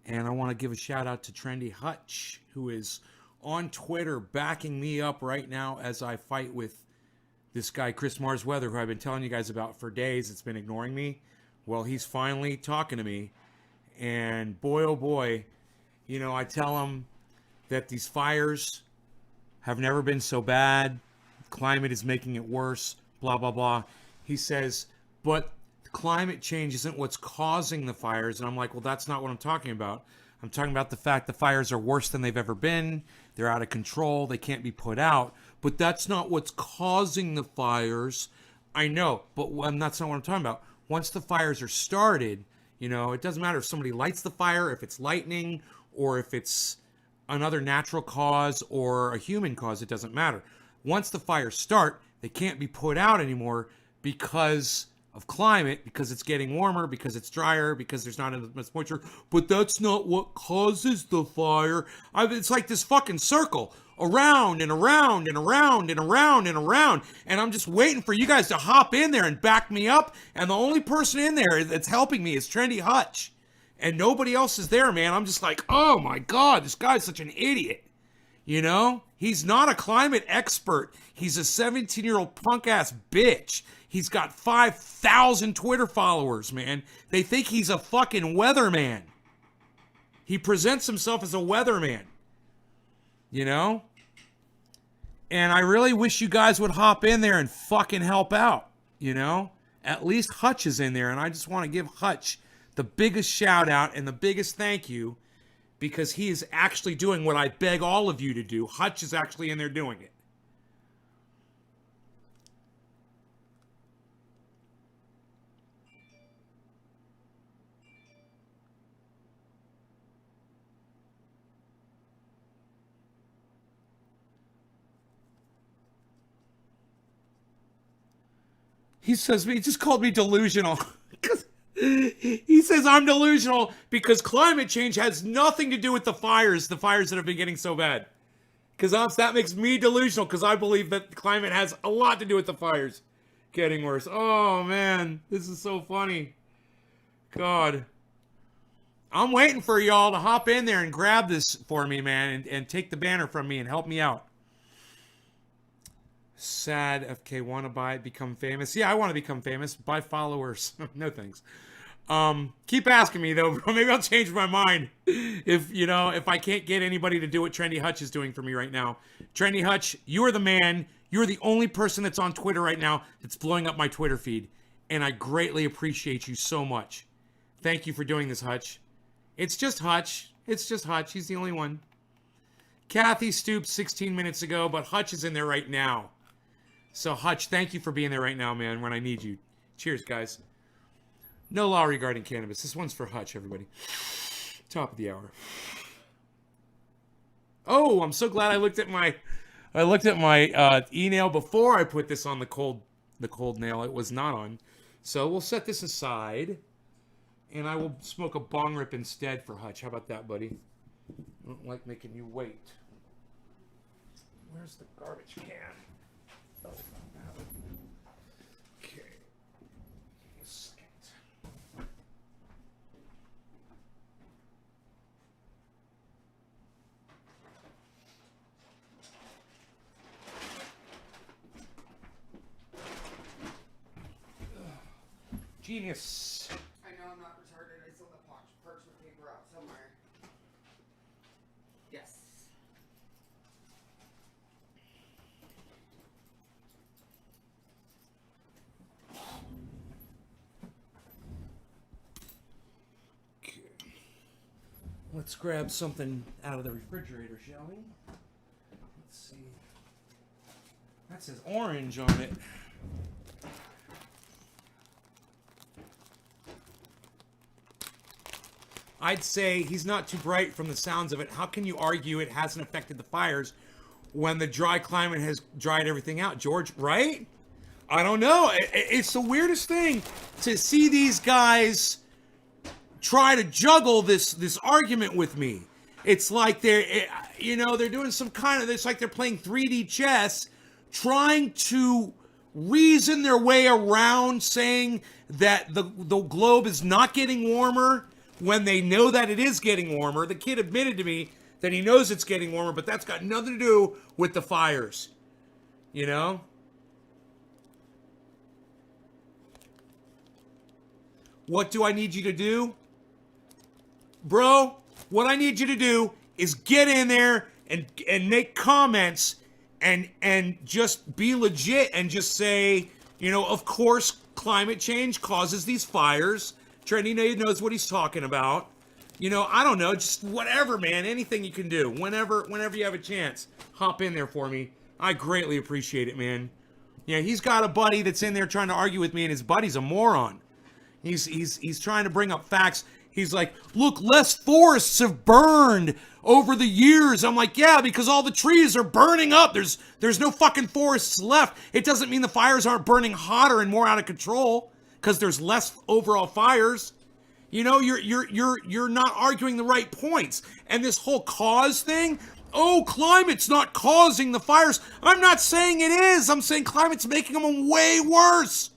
And I want to give a shout out to Trendy Hutch, who is on Twitter backing me up right now as I fight with this guy, Chris Mars Weather, who I've been telling you guys about for days. It's been ignoring me. Well, he's finally talking to me. And boy, oh boy, you know, I tell him that these fires have never been so bad. Climate is making it worse, blah, blah, blah. He says, but climate change isn't what's causing the fires. And I'm like, well, that's not what I'm talking about. I'm talking about the fact the fires are worse than they've ever been. They're out of control. They can't be put out. But that's not what's causing the fires. I know, but that's not what I'm talking about. Once the fires are started, you know, it doesn't matter if somebody lights the fire, if it's lightning, or if it's another natural cause or a human cause, it doesn't matter. Once the fires start, they can't be put out anymore because of climate, because it's getting warmer, because it's drier, because there's not as much moisture. But that's not what causes the fire. It's like this fucking circle, around and around and around and around and around. And I'm just waiting for you guys to hop in there and back me up. And the only person in there that's helping me is Trendy Hutch. And nobody else is there, man. I'm just like, oh my God, this guy's such an idiot. You know? He's not a climate expert. He's a 17-year-old punk-ass bitch. He's got 5,000 Twitter followers, man. They think he's a fucking weatherman. He presents himself as a weatherman. You know? And I really wish you guys would hop in there and fucking help out. You know? At least Hutch is in there. And I just want to give Hutch the biggest shout out and the biggest thank you, because he is actually doing what I beg all of you to do. Hutch is actually in there doing it. He just called me delusional. He says I'm delusional because climate change has nothing to do with the fires that have been getting so bad. Because that makes me delusional, because I believe that climate has a lot to do with the fires getting worse. Oh, man. This is so funny. God. I'm waiting for y'all to hop in there and grab this for me, man, and take the banner from me and help me out. Sad FK, want to buy it, become famous? Yeah, I want to become famous. Buy followers. No thanks. Keep asking me though, bro. Maybe I'll change my mind if I can't get anybody to do what Trendy Hutch is doing for me right now. Trendy Hutch, you are the man. You're the only person that's on Twitter right now that's blowing up my Twitter feed, and I greatly appreciate you so much. Thank you for doing this, Hutch. It's just Hutch. It's just Hutch. He's the only one. Kathy stooped 16 minutes ago, but Hutch is in there right now. So, Hutch, thank you for being there right now, man, when I need you. Cheers, guys. No law regarding cannabis. This one's for Hutch, everybody. Top of the hour. Oh, I'm so glad I looked at my e-nail before I put this on the cold nail. It was not on. So we'll set this aside, and I will smoke a bong rip instead for Hutch. How about that, buddy? I don't like making you wait. Where's the garbage can? Oh, okay. Give me a second. Genius. I know I'm not retarded. I still have parchment paper out somewhere. Yes. Okay. Let's grab something out of the refrigerator, shall we? Let's see. That says orange on it. I'd say he's not too bright from the sounds of it. How can you argue it hasn't affected the fires when the dry climate has dried everything out, George? Right? I don't know. It's the weirdest thing to see these guys try to juggle this argument with me. It's like they're doing some kind of, it's like they're playing 3D chess, trying to reason their way around saying that the globe is not getting warmer, when they know that it is getting warmer. The kid admitted to me that he knows it's getting warmer, but that's got nothing to do with the fires. You know? What do I need you to do? Bro, what I need you to do is get in there and make comments and just be legit and just say, you know, of course climate change causes these fires. Trendy knows what he's talking about. You know, I don't know, just whatever, man. Anything you can do. Whenever you have a chance, hop in there for me. I greatly appreciate it, man. Yeah, he's got a buddy that's in there trying to argue with me, and his buddy's a moron. He's trying to bring up facts. He's like, look, less forests have burned over the years. I'm like, yeah, because all the trees are burning up. There's no fucking forests left. It doesn't mean the fires aren't burning hotter and more out of control because there's less overall fires. You know, you're not arguing the right points. And this whole cause thing, oh, climate's not causing the fires. I'm not saying it is. I'm saying climate's making them way worse.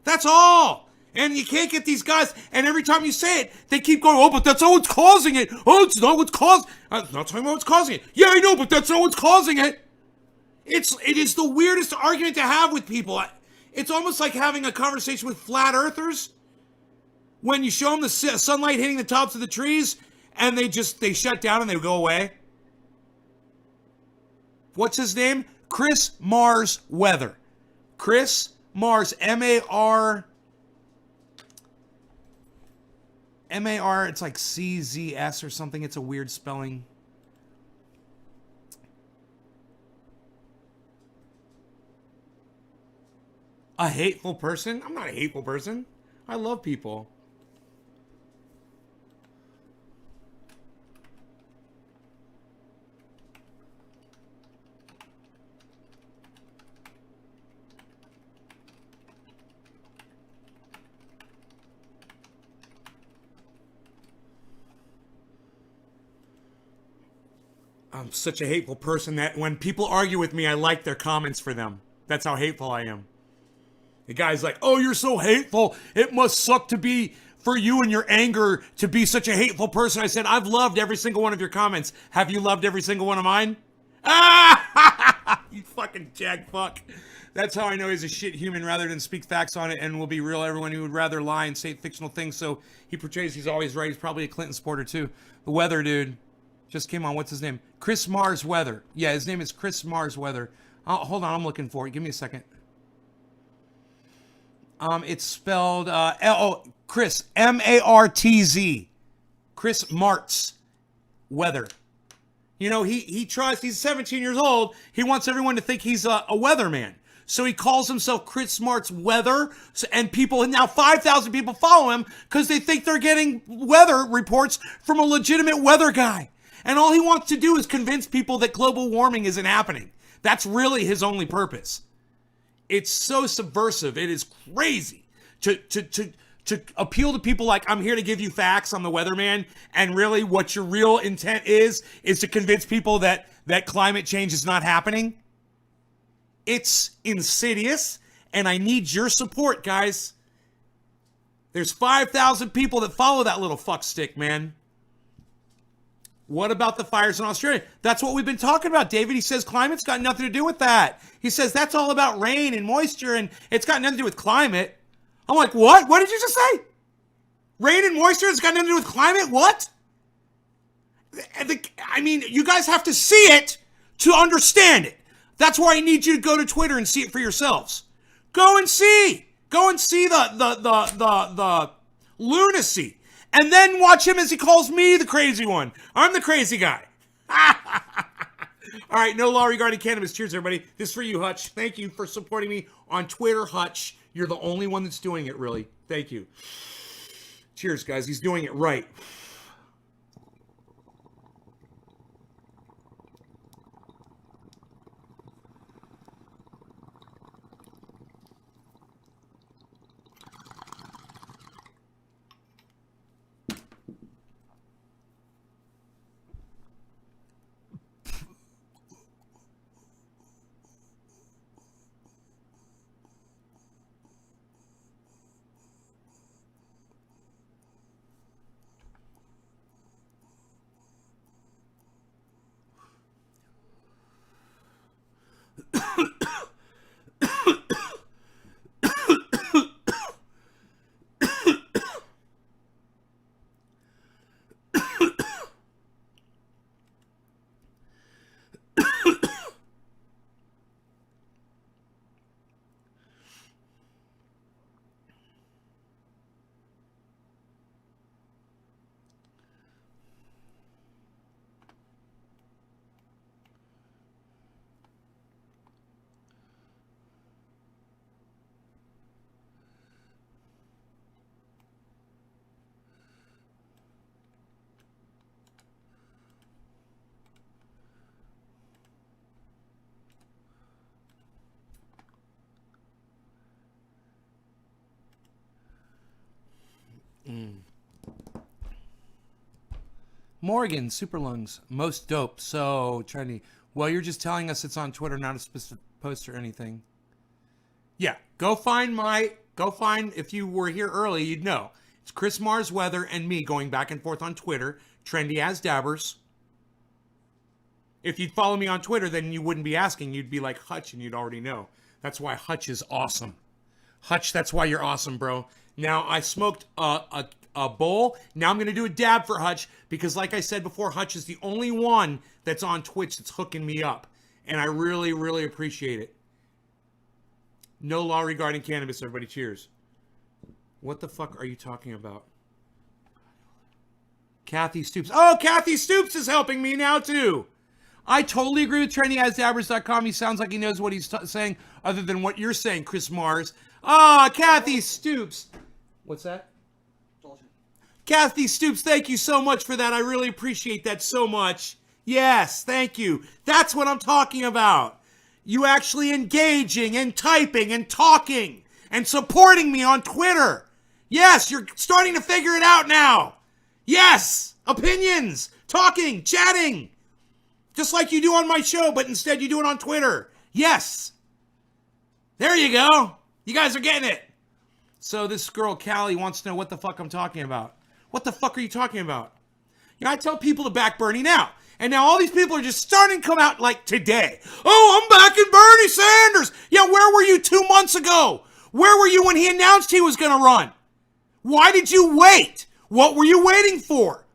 That's all. And you can't get these guys, and every time you say it, they keep going, oh, but that's not what's causing it. Oh, it's not what's causing it. I'm not talking about what's causing it. Yeah, I know, but that's not what's causing it. It is the weirdest argument to have with people. It's almost like having a conversation with flat earthers when you show them the sunlight hitting the tops of the trees, and they shut down and they go away. What's his name? Chris Mars Weather. Chris Mars, M-A-R, it's like C-Z-S or something. It's a weird spelling. A hateful person? I'm not a hateful person. I love people. I'm such a hateful person that when people argue with me, I like their comments for them. That's how hateful I am. The guy's like, oh, you're so hateful. It must suck to be for you and your anger to be such a hateful person. I said, I've loved every single one of your comments. Have you loved every single one of mine? Ah! You fucking jag fuck. That's how I know he's a shit human rather than speak facts on it and will be real. Everyone who would rather lie and say fictional things. So he portrays he's always right. He's probably a Clinton supporter too. The weather dude just came on. What's his name? Chris Mars Weather. Yeah, his name is Chris Mars Weather. Hold on, I'm looking for it. Give me a second. It's spelled Chris, M-A-R-T-Z. Chris Martz Weather. You know, he tries, he's 17 years old. He wants everyone to think he's a weatherman. So he calls himself Chris Martz Weather, and now 5,000 people follow him because they think they're getting weather reports from a legitimate weather guy. And all he wants to do is convince people that global warming isn't happening. That's really his only purpose. It's so subversive. It is crazy to appeal to people like, I'm here to give you facts, I'm the weatherman, and really what your real intent is to convince people that climate change is not happening. It's insidious, and I need your support, guys. There's 5,000 people that follow that little fuckstick, man. What about the fires in Australia? That's what we've been talking about, David. He says climate's got nothing to do with that. He says that's all about rain and moisture, and it's got nothing to do with climate. I'm like, what? What did you just say? Rain and moisture has got nothing to do with climate? What? I mean, you guys have to see it to understand it. That's why I need you to go to Twitter and see it for yourselves. Go and see. Go and see the lunacy. And then watch him as he calls me the crazy one. I'm the crazy guy. All right, no law regarding cannabis. Cheers, everybody. This is for you, Hutch. Thank you for supporting me on Twitter, Hutch. You're the only one that's doing it, really. Thank you. Cheers, guys. He's doing it right. Morgan, Super Lungs, most dope. So, trendy. Well, you're just telling us it's on Twitter, not a specific post or anything. Yeah, go find, if you were here early, you'd know. It's Chris Mars Weather and me going back and forth on Twitter, trendy as dabbers. If you'd follow me on Twitter, then you wouldn't be asking. You'd be like Hutch, and you'd already know. That's why Hutch is awesome. Hutch, that's why you're awesome, bro. Now, I smoked a bowl. Now I'm going to do a dab for Hutch because, like I said before, Hutch is the only one that's on Twitch that's hooking me up. And I really, really appreciate it. No law regarding cannabis, everybody. Cheers. What the fuck are you talking about? Kathy Stoops. Oh, Kathy Stoops is helping me now, too. I totally agree with trendyasdabbers.com. He sounds like he knows what he's saying other than what you're saying, Chris Mars. Ah, Kathy Stoops. What's that? Kathy Stoops, thank you so much for that. I really appreciate that so much. Yes, thank you. That's what I'm talking about. You actually engaging and typing and talking and supporting me on Twitter. Yes, you're starting to figure it out now. Yes, opinions, talking, chatting. Just like you do on my show, but instead you do it on Twitter. Yes. There you go. You guys are getting it. So this girl, Callie, wants to know what the fuck I'm talking about. What the fuck are you talking about? You know, I tell people to back Bernie now. And now all these people are just starting to come out like today. Oh, I'm backing Bernie Sanders. Yeah, where were you 2 months ago? Where were you when he announced he was going to run? Why did you wait? What were you waiting for?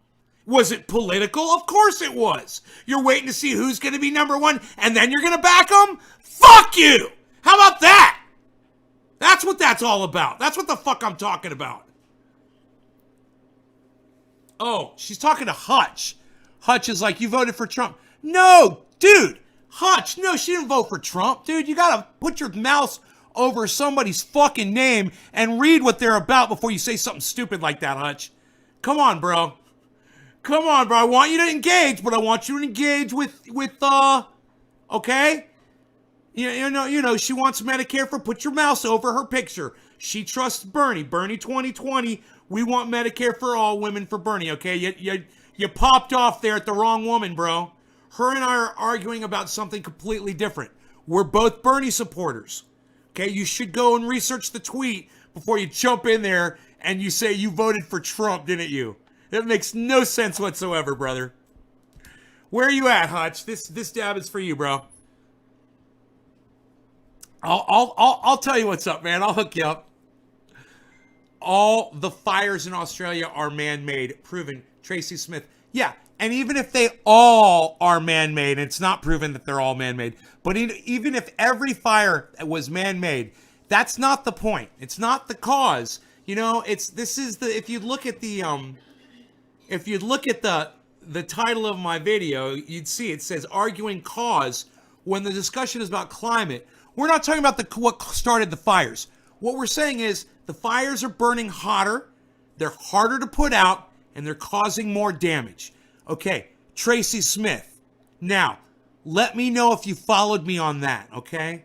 Was it political? Of course it was. You're waiting to see who's going to be number one, and then you're going to back them? Fuck you! How about that? That's what that's all about. That's what the fuck I'm talking about. Oh, she's talking to Hutch. Hutch is like, you voted for Trump. No, dude. Hutch, no, she didn't vote for Trump. Dude, you got to put your mouse over somebody's fucking name and read what they're about before you say something stupid like that, Hutch. Come on, bro. Come on, bro. I want you to engage, but I want you to engage with okay? You know, she wants Medicare for put your mouse over her picture. She trusts Bernie. Bernie 2020. We want Medicare for all women for Bernie, okay? You popped off there at the wrong woman, bro. Her and I are arguing about something completely different. We're both Bernie supporters. Okay, you should go and research the tweet before you jump in there and you say you voted for Trump, didn't you? That makes no sense whatsoever, brother. Where are you at, Hutch? This dab is for you, bro. I'll tell you what's up, man. I'll hook you up. All the fires in Australia are man-made, proven. Tracy Smith. Yeah, and even if they all are man-made, it's not proven that they're all man-made, but even if every fire was man-made, that's not the point. It's not the cause. You know, if you look at the title of my video, you'd see it says arguing cause when the discussion is about climate. We're not talking about what started the fires. What we're saying is the fires are burning hotter, they're harder to put out, and they're causing more damage. Okay, Tracy Smith. Now, let me know if you followed me on that, okay?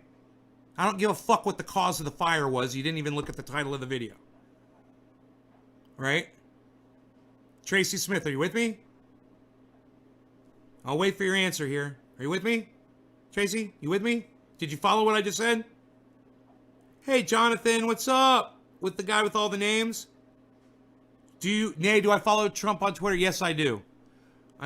I don't give a fuck what the cause of the fire was. You didn't even look at the title of the video. Right? Tracy Smith, are you with me? I'll wait for your answer here. Are you with me? Tracy, you with me? Did you follow what I just said? Hey, Jonathan, what's up? With the guy with all the names? Do I follow Trump on Twitter? Yes, I do.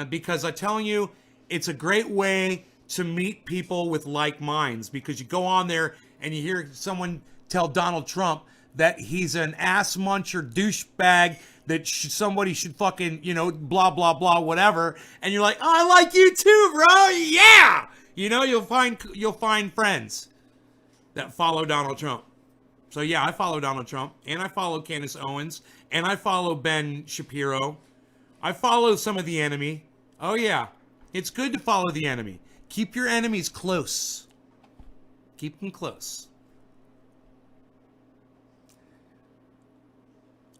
Because I'm telling you, it's a great way to meet people with like minds. Because you go on there and you hear someone tell Donald Trump that he's an ass muncher douchebag, that somebody should fucking, blah, blah, blah, whatever. And you're like, oh, I like you too, bro. Yeah. You'll find friends that follow Donald Trump. So yeah, I follow Donald Trump, and I follow Candace Owens, and I follow Ben Shapiro. I follow some of the enemy. Oh yeah, it's good to follow the enemy. Keep your enemies close. Keep them close.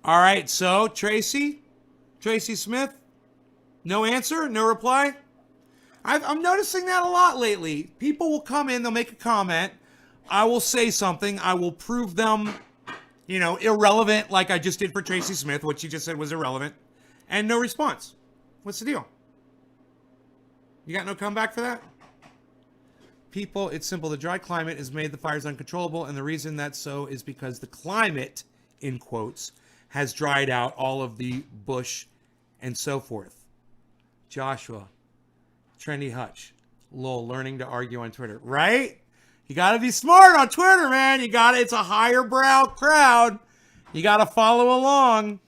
All right, so Tracy Smith, no answer, no reply. I'm noticing that a lot lately. People will come in, they'll make a comment. I will say something. I will prove them, irrelevant, like I just did for Tracy Smith. What she just said was irrelevant. And no response. What's the deal? You got no comeback for that? People, it's simple. The dry climate has made the fires uncontrollable, and the reason that's so is because the climate, in quotes, has dried out all of the bush and so forth. Joshua, Trendy Hutch, lol, learning to argue on Twitter. Right? You got to be smart on Twitter, man. It's a higher brow crowd. You got to follow along.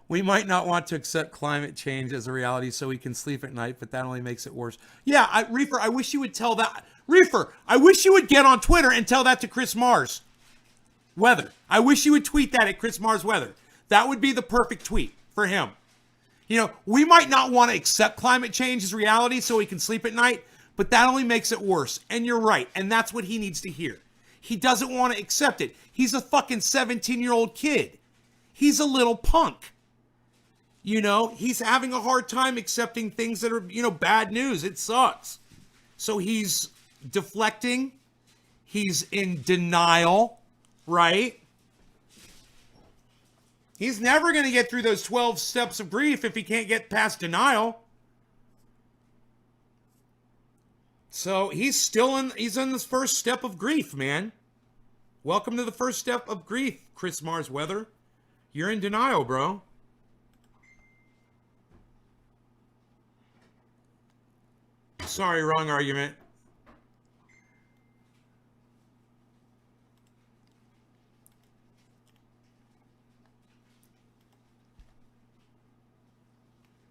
We might not want to accept climate change as a reality so we can sleep at night, but that only makes it worse. Yeah, Reefer, I wish you would tell that. Reefer, I wish you would get on Twitter and tell that to Chris Mars Weather. I wish you would tweet that at Chris Mars Weather. That would be the perfect tweet for him. You know, we might not want to accept climate change as reality so we can sleep at night, but that only makes it worse. And you're right. And that's what he needs to hear. He doesn't want to accept it. He's a fucking 17-year-old kid. He's a little punk. You know, he's having a hard time accepting things that are, bad news. It sucks. So he's deflecting. He's in denial, right? He's never going to get through those 12 steps of grief if he can't get past denial. So he's in this first step of grief, man. Welcome to the first step of grief, Chris Mars Weather. You're in denial, bro. Sorry, wrong argument.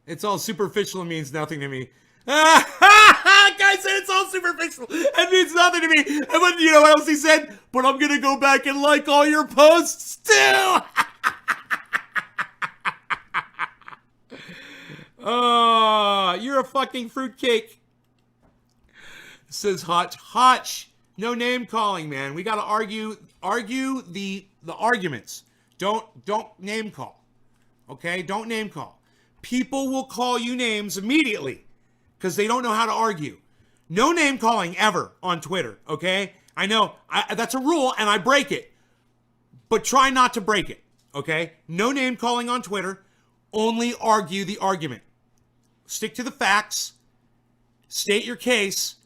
It's all superficial and means nothing to me. Guy said it's all superficial. It means nothing to me. And then, you know what else he said? But I'm going to go back and like all your posts too. Oh, you're a fucking fruitcake. Says Hotch. No name calling, man. We got to argue the arguments. Don't name call. Okay? Don't name call. People will call you names immediately because they don't know how to argue. No name calling ever on Twitter, okay? I know that's a rule and I break it, but try not to break it, okay? No name calling on Twitter. Only argue the argument. Stick to the facts. State your case.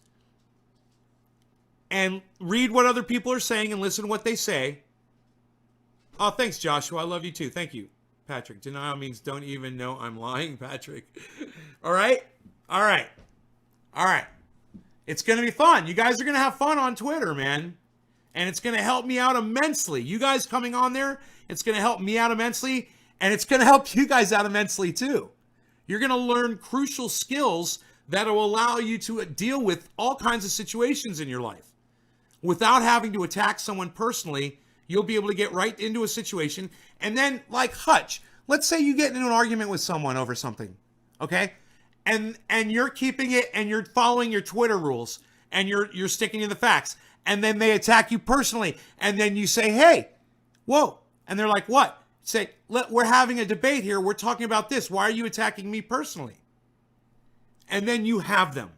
And read what other people are saying and listen to what they say. Oh, thanks, Joshua. I love you too. Thank you, Patrick. Denial means don't even know I'm lying, Patrick. All right? All right. All right. It's going to be fun. You guys are going to have fun on Twitter, man. And it's going to help me out immensely. You guys coming on there, it's going to help me out immensely. And it's going to help you guys out immensely too. You're going to learn crucial skills that will allow you to deal with all kinds of situations in your life. Without having to attack someone personally, you'll be able to get right into a situation. And then, like Hutch, let's say you get into an argument with someone over something, okay? And you're keeping it and you're following your Twitter rules and you're sticking to the facts. And then they attack you personally. And then you say, hey, whoa. And they're like, what? Say, we're having a debate here. We're talking about this. Why are you attacking me personally? And then you have them.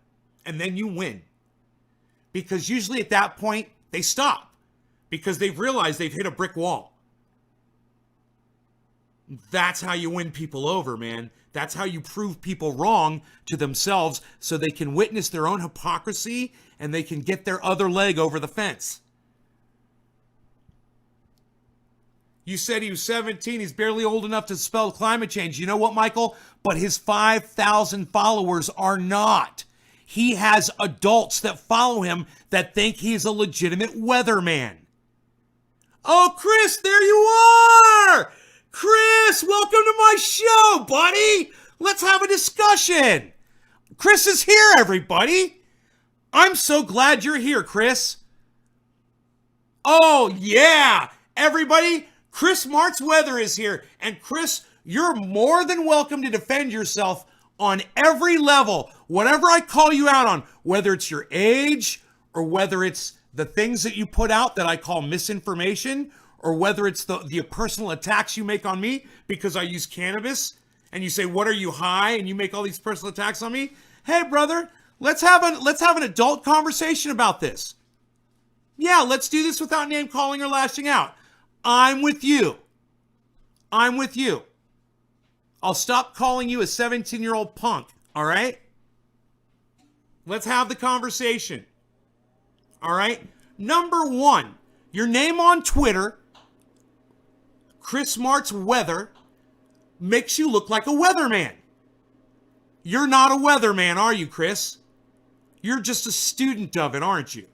And then you win. Because usually at that point, they stop. Because they've realized they've hit a brick wall. That's how you win people over, man. That's how you prove people wrong to themselves so they can witness their own hypocrisy and they can get their other leg over the fence. You said he was 17. He's barely old enough to spell climate change. You know what, Michael? But his 5,000 followers are not. He has adults that follow him that think he's a legitimate weatherman. Oh, Chris, there you are! Chris, welcome to my show, buddy! Let's have a discussion. Chris is here, everybody. I'm so glad you're here, Chris. Oh, yeah. Everybody, Chris Mars Weather is here. And Chris, you're more than welcome to defend yourself on every level. Whatever I call you out on, whether it's your age or whether it's the things that you put out that I call misinformation, or whether it's the personal attacks you make on me because I use cannabis, and you say, what are you, high? And you make all these personal attacks on me. Hey, brother, let's have an adult conversation about this. Yeah, let's do this without name calling or lashing out. I'm with you. I'm with you. I'll stop calling you a 17-year-old punk. All right? Let's have the conversation. All right? Number one, your name on Twitter, Chris Martz Weather, makes you look like a weatherman. You're not a weatherman, are you, Chris? You're just a student of it, aren't you?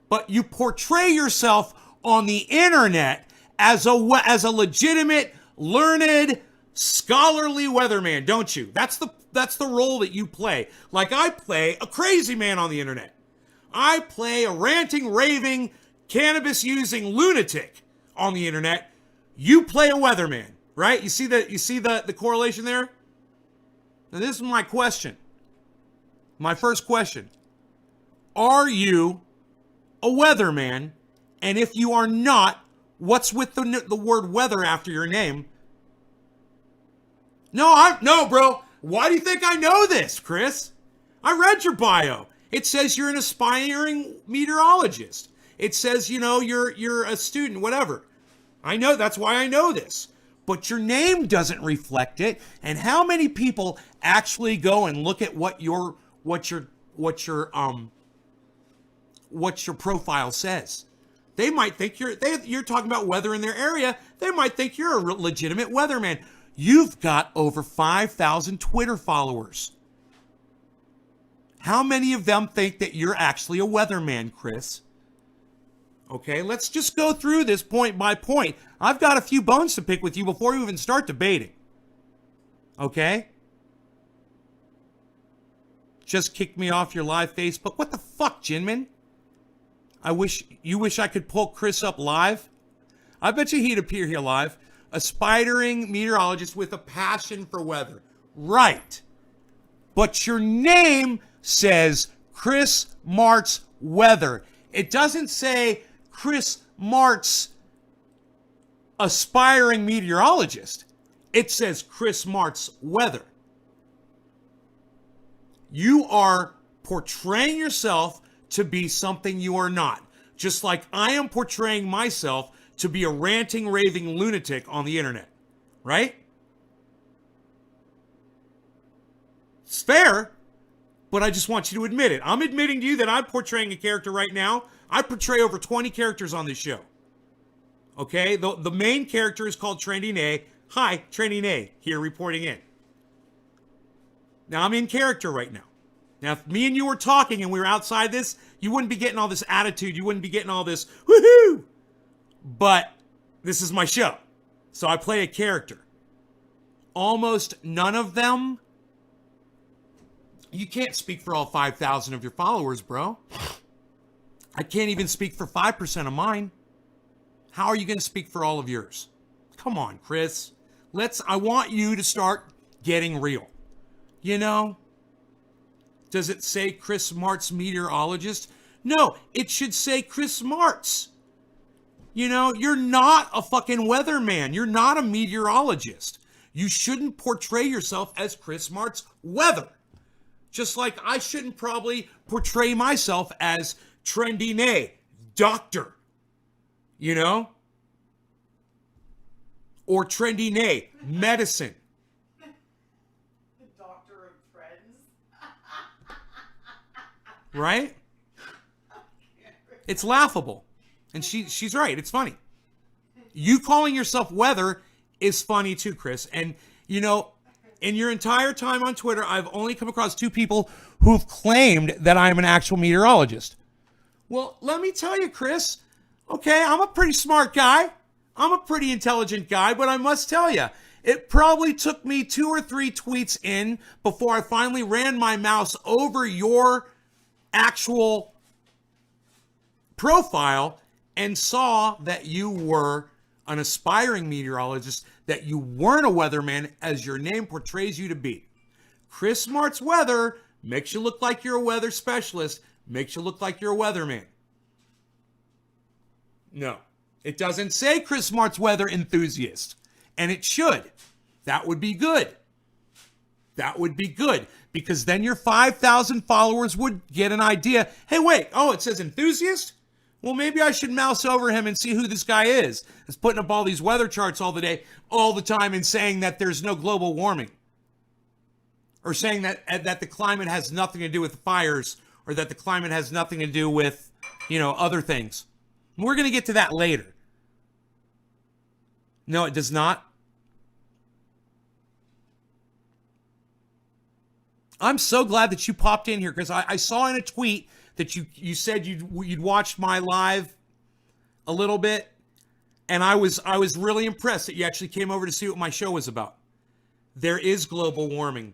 But you portray yourself on the internet as a legitimate, learned, scholarly weatherman, don't you? That's the role that you play. Like I play a crazy man on the internet. I play a ranting, raving, cannabis-using lunatic on the internet. You play a weatherman, right? You see the correlation there? Now this is my question. My first question. Are you a weatherman? And if you are not, what's with the word weather after your name? No, bro. Why do you think I know this, Chris? I read your bio. It says you're an aspiring meteorologist. It says, you're a student, whatever. I know, that's why I know this. But your name doesn't reflect it. And how many people actually go and look at what your profile says? They might think you're talking about weather in their area. They might think you're a legitimate weatherman. You've got over 5,000 Twitter followers. How many of them think that you're actually a weatherman, Chris? Okay, let's just go through this point by point. I've got a few bones to pick with you before you even start debating. Okay? Just kicked me off your live Facebook. What the fuck, Jinmin? You wish I could pull Chris up live? I bet you he'd appear here live. Aspiring meteorologist with a passion for weather. Right. But your name says Chris Martz Weather. It doesn't say Chris Martz Aspiring Meteorologist. It says Chris Martz Weather. You are portraying yourself to be something you are not. Just like I am portraying myself to be a ranting, raving lunatic on the internet. Right? It's fair, but I just want you to admit it. I'm admitting to you that I'm portraying a character right now. I portray over 20 characters on this show. Okay? The main character is called Trendy Nay. Hi, Trendy Nay, here reporting in. Now, I'm in character right now. Now, if me and you were talking and we were outside this, you wouldn't be getting all this attitude. You wouldn't be getting all this, woohoo! But this is my show. So I play a character. Almost none of them. You can't speak for all 5,000 of your followers, bro. I can't even speak for 5% of mine. How are you going to speak for all of yours? Come on, Chris. I want you to start getting real. Does it say Chris Martz Meteorologist? No, it should say Chris Martz. You're not a fucking weatherman. You're not a meteorologist. You shouldn't portray yourself as Chris Martz Weather. Just like I shouldn't probably portray myself as Trendy Nay, doctor. Or Trendy Nay, medicine. The doctor of trends. Right? It's laughable. And she's right. It's funny. You calling yourself weather is funny too, Chris. And, in your entire time on Twitter, I've only come across 2 people who've claimed that I'm an actual meteorologist. Well, let me tell you, Chris, okay, I'm a pretty smart guy. I'm a pretty intelligent guy, but I must tell you, it probably took me 2 or 3 tweets in before I finally ran my mouse over your actual profile and saw that you were an aspiring meteorologist, that you weren't a weatherman as your name portrays you to be. Chris Martz Weather makes you look like you're a weather specialist, makes you look like you're a weatherman. No, it doesn't say Chris Martz Weather Enthusiast, and it should. That would be good. That would be good, because then your 5,000 followers would get an idea. Hey, wait, it says enthusiast? Well, maybe I should mouse over him and see who this guy is. That's putting up all these weather charts all the time and saying that there's no global warming. or saying that the climate has nothing to do with the fires, or that the climate has nothing to do with, other things. We're going to get to that later. No, it does not. I'm so glad that you popped in here, because I saw in a tweet that you said you'd watched my live a little bit, and I was really impressed that you actually came over to see what my show was about. There is global warming.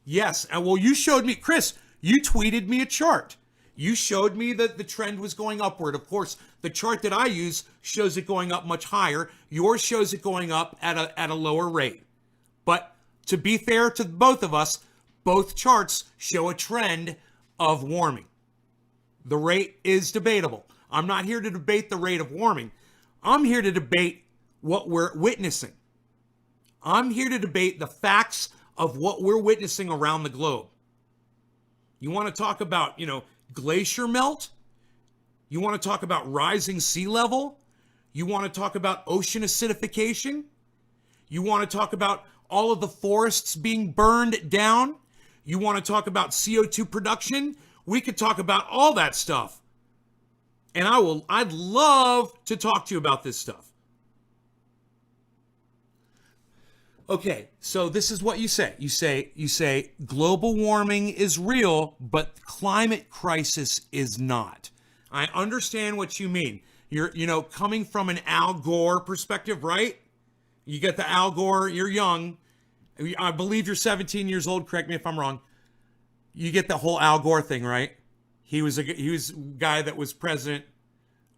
Yes, and well, you showed me, Chris, you tweeted me a chart. You showed me that the trend was going upward. Of course, the chart that I use shows it going up much higher. Yours shows it going up at a lower rate. But to be fair to both of us, both charts show a trend of warming. The rate is debatable. I'm not here to debate the rate of warming. I'm here to debate what we're witnessing. I'm here to debate the facts of what we're witnessing around the globe. You want to talk about, glacier melt? You want to talk about rising sea level? You want to talk about ocean acidification? You want to talk about all of the forests being burned down? You want to talk about CO2 production? We could talk about all that stuff. And I'd love to talk to you about this stuff. Okay, so this is what you say. You say global warming is real, but climate crisis is not. I understand what you mean. You're, coming from an Al Gore perspective, right? You get the Al Gore, you're young. I believe you're 17 years old, correct me if I'm wrong. You get the whole Al Gore thing, right? He was a guy that was president,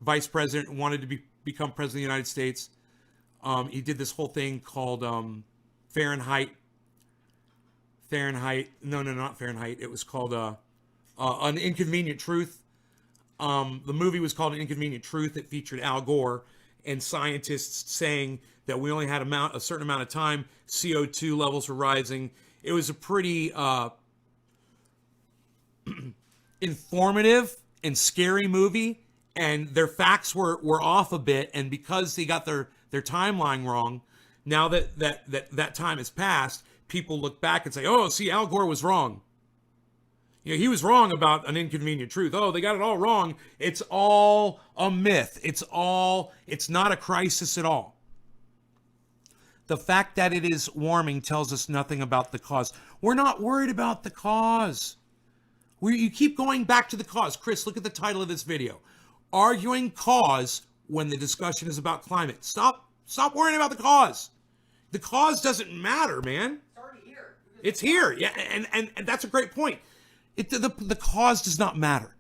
vice president, wanted to become president of the United States. He did this whole thing called Fahrenheit. No, not Fahrenheit. It was called An Inconvenient Truth. The movie was called An Inconvenient Truth. It featured Al Gore and scientists saying that we only had a certain amount of time. CO2 levels were rising. It was a pretty informative and scary movie, and their facts were off a bit. And because they got their timeline wrong, now that time has passed, people look back and say, "Oh, see, Al Gore was wrong. He was wrong about An Inconvenient Truth. Oh, they got it all wrong. It's all a myth. It's not a crisis at all." The fact that it is warming tells us nothing about the cause. We're not worried about the cause. You keep going back to the cause. Chris, look at the title of this video. Arguing cause when the discussion is about climate. Stop worrying about the cause. The cause doesn't matter, man. It's already here. It's here. Yeah, and that's a great point. The cause does not matter.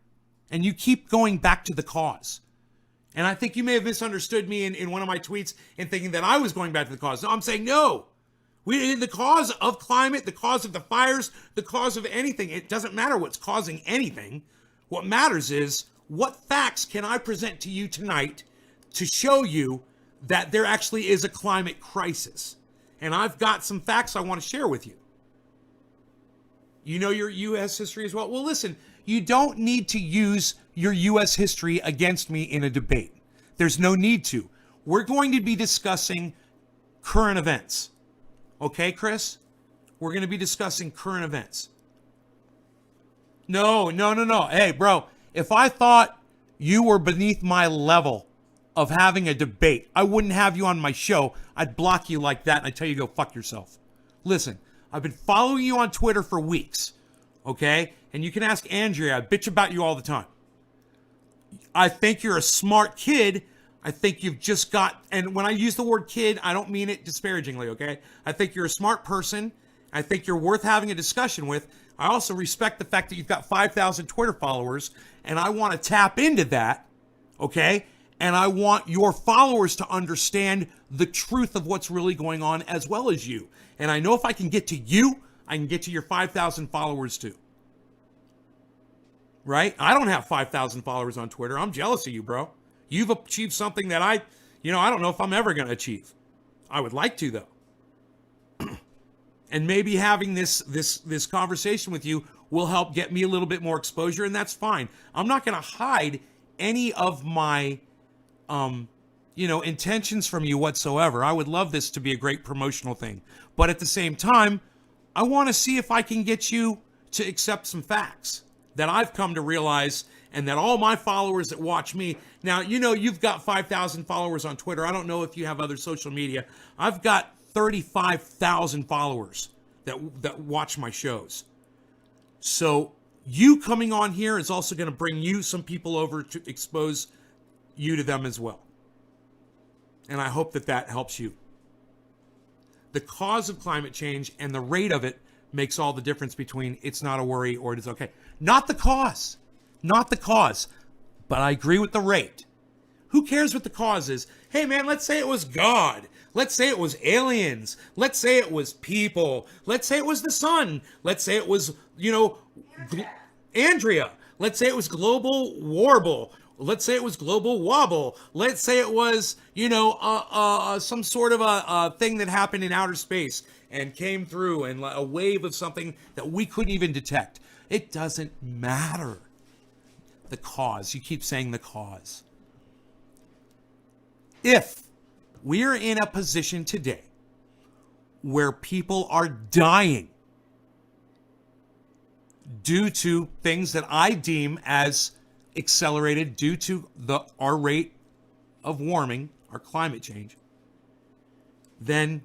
And you keep going back to the cause. And I think you may have misunderstood me in one of my tweets in thinking that I was going back to the cause. No, I'm saying no. The cause of climate, the cause of the fires, the cause of anything, it doesn't matter what's causing anything. What matters is, what facts can I present to you tonight to show you that there actually is a climate crisis? And I've got some facts I want to share with you. You know your U.S. history as well? Well, listen, you don't need to use your U.S. history against me in a debate. There's no need to. We're going to be discussing current events. Okay, Chris? We're going to be discussing current events. No. Hey, bro, if I thought you were beneath my level of having a debate, I wouldn't have you on my show. I'd block you like that and I'd tell you to go fuck yourself. Listen, I've been following you on Twitter for weeks, okay? And you can ask Andrea. I bitch about you all the time. I think you're a smart kid. I think you've just got, and when I use the word kid, I don't mean it disparagingly, okay? I think you're a smart person. I think you're worth having a discussion with. I also respect the fact that you've got 5,000 Twitter followers, and I want to tap into that, okay? And I want your followers to understand the truth of what's really going on as well as you. And I know if I can get to you, I can get to your 5,000 followers too. Right? I don't have 5,000 followers on Twitter. I'm jealous of you, bro. You've achieved something that I don't know if I'm ever going to achieve. I would like to, though. And maybe having this conversation with you will help get me a little bit more exposure, and that's fine. I'm not going to hide any of my intentions from you whatsoever. I would love this to be a great promotional thing. But at the same time, I want to see if I can get you to accept some facts that I've come to realize, and that all my followers that watch me. Now, you know, you've got 5,000 followers on Twitter. I don't know if you have other social media. I've got 35,000 followers that watch my shows. So you coming on here is also going to bring you some people over to expose you to them as well. And I hope that that helps you. The cause of climate change and the rate of it makes all the difference between it's not a worry or it is okay. Not the cause. Not the cause. But I agree with the rate. Who cares what the cause is? Hey man, let's say it was God. Let's say it was aliens. Let's say it was people. Let's say it was the sun. Let's say it was, Andrea. Let's say it was global warble. Let's say it was global wobble. Let's say it was, some sort of a thing that happened in outer space and came through, and a wave of something that we couldn't even detect. It doesn't matter. The cause. You keep saying the cause. If we are in a position today where people are dying due to things that I deem as accelerated due to our rate of warming, our climate change, then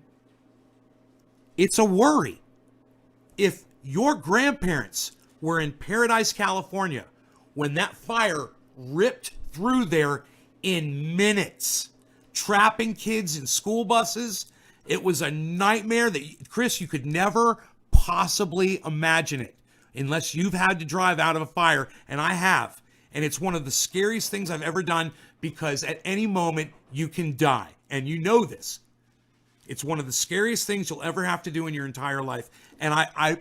it's a worry. If your grandparents were in Paradise, California, when that fire ripped through there in minutes, trapping kids in school buses, it was a nightmare that, Chris, you could never possibly imagine it unless you've had to drive out of a fire, and I have. And it's one of the scariest things I've ever done, because at any moment you can die. And you know this. It's one of the scariest things you'll ever have to do in your entire life. And I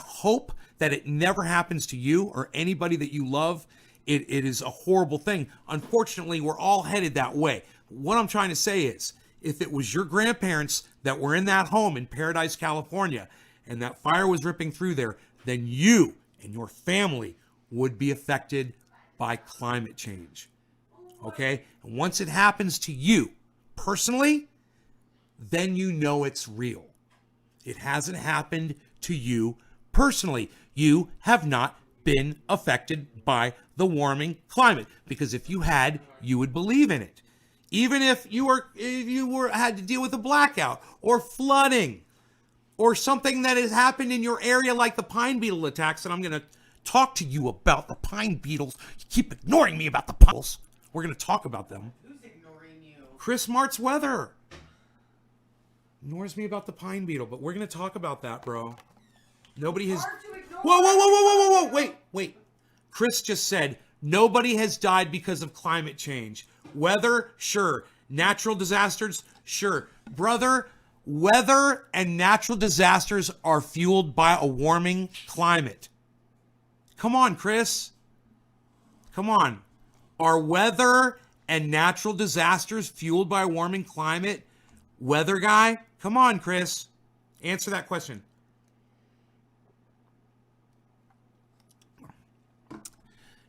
hope that it never happens to you or anybody that you love. It is a horrible thing. Unfortunately, we're all headed that way. What I'm trying to say is, if it was your grandparents that were in that home in Paradise, California, and that fire was ripping through there, then you and your family would be affected by climate change. Okay? And once it happens to you personally, then you know it's real. It hasn't happened to you personally. You have not been affected by the warming climate, because if you had, you would believe in it. Even if you had to deal with a blackout or flooding or something that has happened in your area, like the pine beetle attacks, and I'm going to talk to you about the pine beetles. You keep ignoring me about the pine beetles. We're going to talk about them. Who's ignoring you? Chris Mart's weather ignores me about the pine beetle, but we're going to talk about that, bro. Nobody has... Whoa. Wait. Chris just said nobody has died because of climate change. Weather, sure. Natural disasters, sure. Brother, weather and natural disasters are fueled by a warming climate. Come on, Chris. Come on. Are weather and natural disasters fueled by a warming climate? Weather guy? Come on, Chris. Answer that question.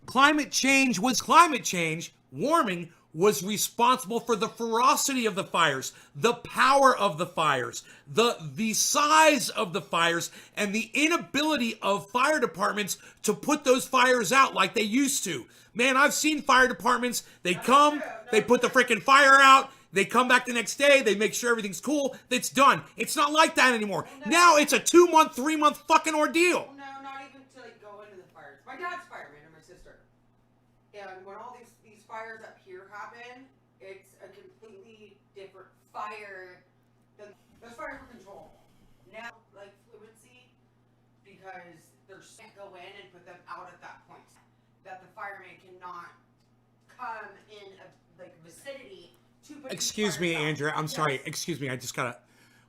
Climate change was climate change. Warming was responsible for the ferocity of the fires, the power of the fires, the size of the fires, and the inability of fire departments to put those fires out like they used to. Man, I've seen fire departments, they come, they put the freaking fire out, they come back the next day, they make sure everything's cool, it's done. It's not like that anymore. Now it's a 2-month, 3-month fucking ordeal. No, not even to go into the fires. My dad's fireman and my sister. And when all these fires up here happen, it's a completely different fire. Those fires were controllable. Now, like fluency, because there's can't go in and put them out at that point. That the fireman cannot come in a vicinity to put. Excuse me, out. Andrea. I'm sorry. Excuse me. I just gotta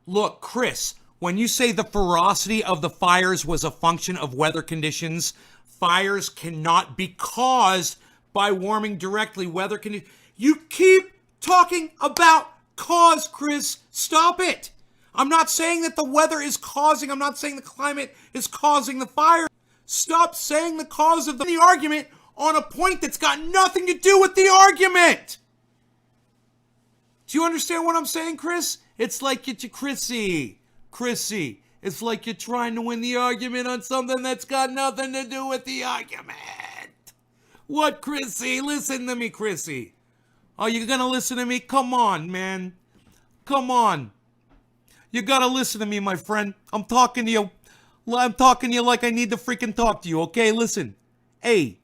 look, Chris. When you say the ferocity of the fires was a function of weather conditions, fires cannot be caused by warming directly. Weather conditions. You keep talking about cause, Chris. Stop it. I'm not saying that the weather is causing. I'm not saying the climate is causing the fire. Stop saying the cause of the argument on a point that's got nothing to do with the argument. Do you understand what I'm saying, Chris? It's like, get you Chrissy. It's like you're trying to win the argument on something that's got nothing to do with the argument. What, Chrissy? Listen to me, Chrissy. Are you gonna listen to me? Come on, man. Come on. You gotta listen to me, my friend. I'm talking to you. I'm talking to you like I need to freaking talk to you, okay? Listen. Hey.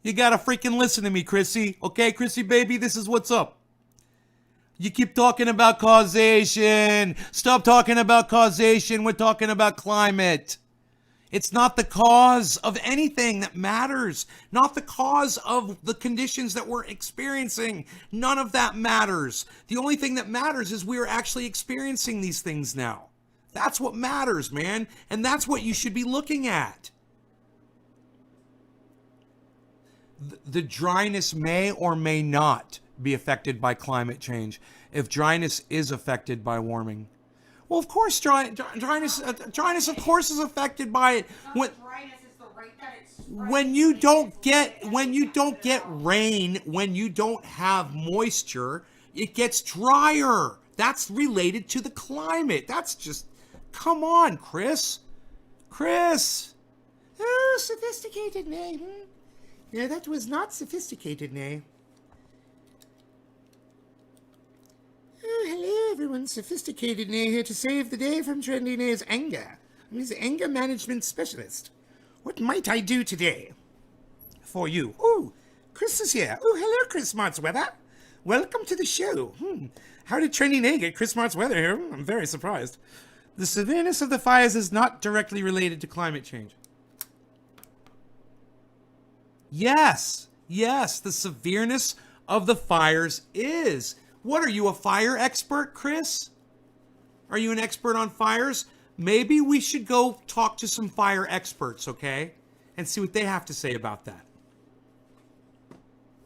You gotta freaking listen to me, Chrissy. Okay, Chrissy, baby? This is what's up. You keep talking about causation. Stop talking about causation. We're talking about climate. It's not the cause of anything that matters. Not the cause of the conditions that we're experiencing. None of that matters. The only thing that matters is we are actually experiencing these things now. That's what matters, man. And that's what you should be looking at. The dryness may or may not be affected by climate change. If dryness is affected by warming, well, of course, dryness, of course, is affected by it. When you don't get rain, when you don't have moisture, it gets drier. That's related to the climate. That's just, come on, Chris. Oh, sophisticated name. Yeah, that was not sophisticated, nay. Oh, hello, everyone. Sophisticated nay here to save the day from Trendy Nay's anger. I'm his anger management specialist. What might I do today for you? Oh, Chris is here. Oh, hello, Chris Martzweather. Welcome to the show. How did Trendy Nay get Chris Martzweather here? I'm very surprised. The severeness of the fires is not directly related to climate change. Yes, the severeness of the fires is. What are you, a fire expert, Chris? Are you an expert on fires? Maybe we should go talk to some fire experts, okay? And see what they have to say about that.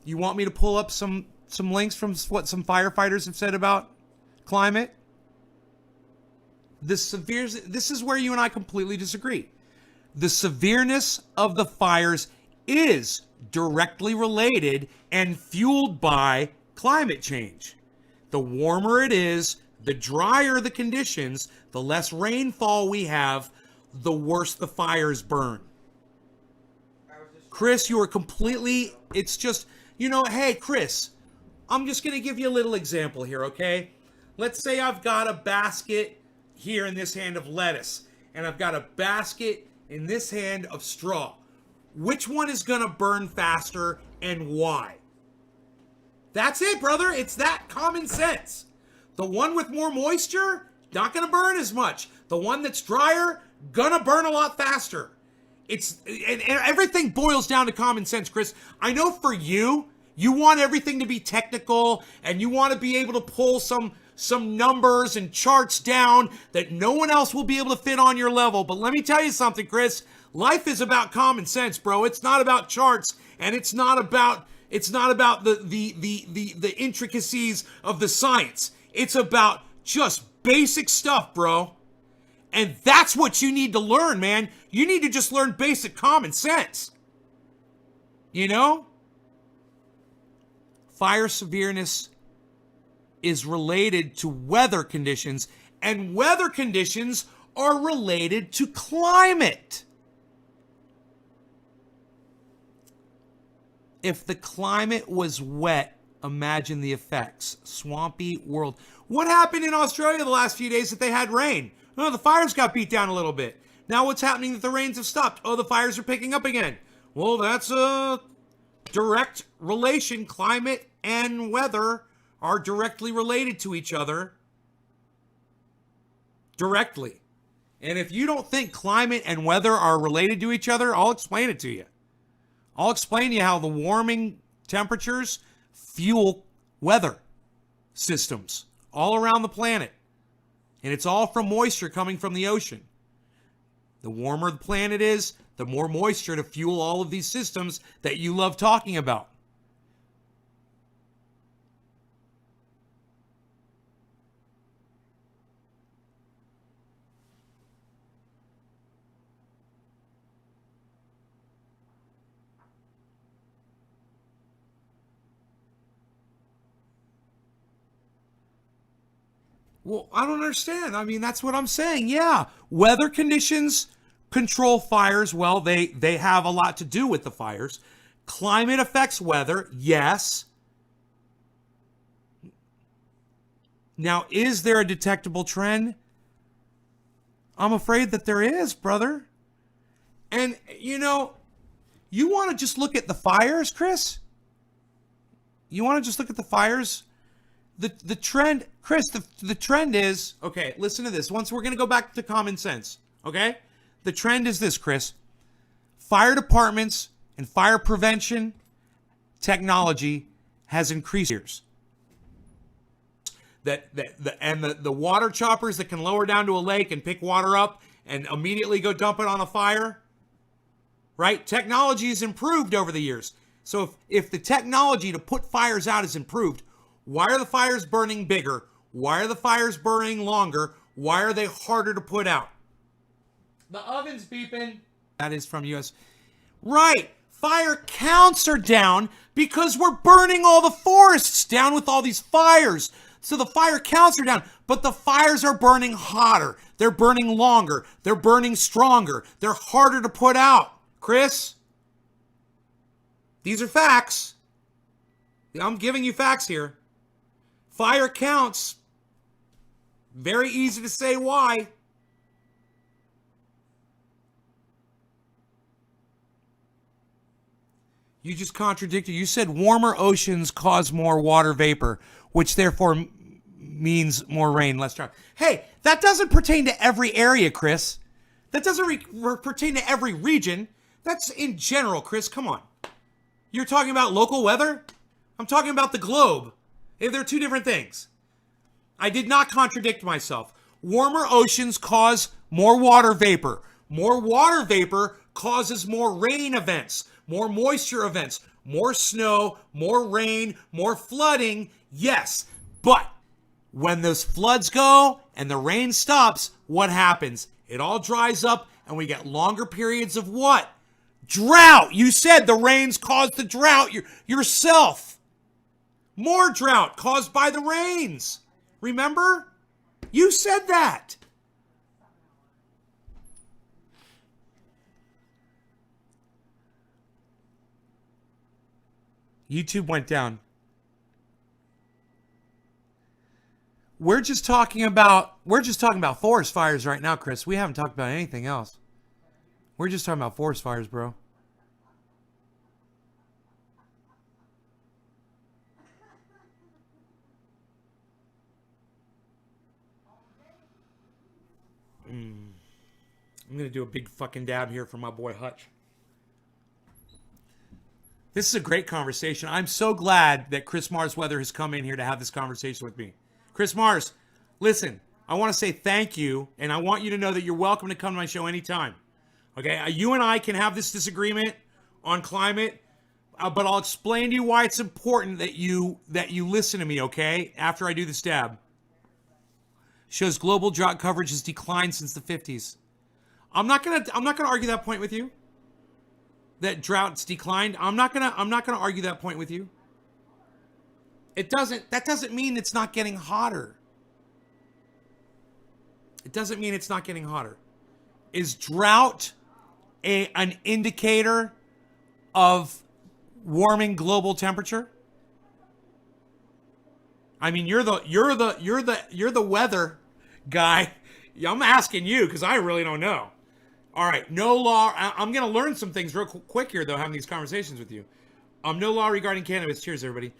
You want me to pull up some links from what some firefighters have said about climate? This is where you and I completely disagree. The severeness of the fires is directly related and fueled by climate change. The warmer it is, the drier the conditions, the less rainfall we have, the worse the fires burn. Chris, you are completely, it's just, hey, Chris, I'm just going to give you a little example here, okay? Let's say I've got a basket here in this hand of lettuce, and I've got a basket in this hand of straw. Which one is going to burn faster and why? That's it, brother. It's that common sense. The one with more moisture, not going to burn as much. The one that's drier, going to burn a lot faster. And everything boils down to common sense, Chris. I know for you want everything to be technical and you want to be able to pull some numbers and charts down that no one else will be able to fit on your level. But let me tell you something, Chris. Life is about common sense, bro. It's not about charts, and it's not about the intricacies of the science. It's about just basic stuff, bro. And that's what you need to learn, man. You need to just learn basic common sense. Fire severeness is related to weather conditions, and weather conditions are related to climate. If the climate was wet, imagine the effects. Swampy world. What happened in Australia the last few days that they had rain? Oh, the fires got beat down a little bit. Now what's happening that the rains have stopped? Oh, the fires are picking up again. Well, that's a direct relation. Climate and weather are directly related to each other. Directly. And if you don't think climate and weather are related to each other, I'll explain it to you. I'll explain to you how the warming temperatures fuel weather systems all around the planet. And it's all from moisture coming from the ocean. The warmer the planet is, the more moisture to fuel all of these systems that you love talking about. Well, I don't understand. I mean, that's what I'm saying. Yeah, weather conditions control fires. Well, they have a lot to do with the fires. Climate affects weather. Yes. Now, is there a detectable trend? I'm afraid that there is, brother. And, you know, you want to just look at the fires, Chris? You want to just look at the fires? The trend, Chris, the trend is, okay, listen to this. Once we're going to go back to common sense, okay? The trend is this, Chris. Fire departments and fire prevention technology has increased years. The water choppers that can lower down to a lake and pick water up and immediately go dump it on a fire, right? Technology has improved over the years. So if the technology to put fires out is improved, why are the fires burning bigger? Why are the fires burning longer? Why are they harder to put out? The oven's beeping. That is from US. Right. Fire counts are down because we're burning all the forests down with all these fires. So the fire counts are down, but the fires are burning hotter. They're burning longer. They're burning stronger. They're harder to put out. Chris, these are facts. I'm giving you facts here. Fire counts. Very easy to say why. You just contradicted. You said warmer oceans cause more water vapor, which therefore means more rain, less drought. Hey, that doesn't pertain to every area, Chris. That doesn't pertain to every region. That's in general, Chris. Come on. You're talking about local weather? I'm talking about the globe. They're two different things. I did not contradict myself. Warmer oceans cause more water vapor. More water vapor causes more rain events, more moisture events, more snow, more rain, more flooding. Yes, but when those floods go and the rain stops, what happens? It all dries up and we get longer periods of what? Drought. You said the rains caused the drought yourself. More drought caused by the rains. Remember? You said that. YouTube went down. We're just talking about forest fires right now, Chris. We haven't talked about anything else. We're just talking about forest fires, bro. I'm going to do a big fucking dab here for my boy Hutch. This is a great conversation. I'm so glad that Chris Mars Weather has come in here to have this conversation with me. Chris Mars, listen, I want to say thank you, and I want you to know that you're welcome to come to my show anytime. Okay, you and I can have this disagreement on climate, but I'll explain to you why it's important that you listen to me, okay, after I do this dab. Shows global drought coverage has declined since the 50s. I'm not gonna argue that point with you. That drought's declined. I'm not gonna argue that point with you. That doesn't mean it's not getting hotter. It doesn't mean it's not getting hotter. Is drought an indicator of warming global temperature? I mean, you're the weather guy. I'm asking you because I really don't know. All right, no law. I'm going to learn some things real quick here, though, having these conversations with you. No law regarding cannabis. Cheers, everybody.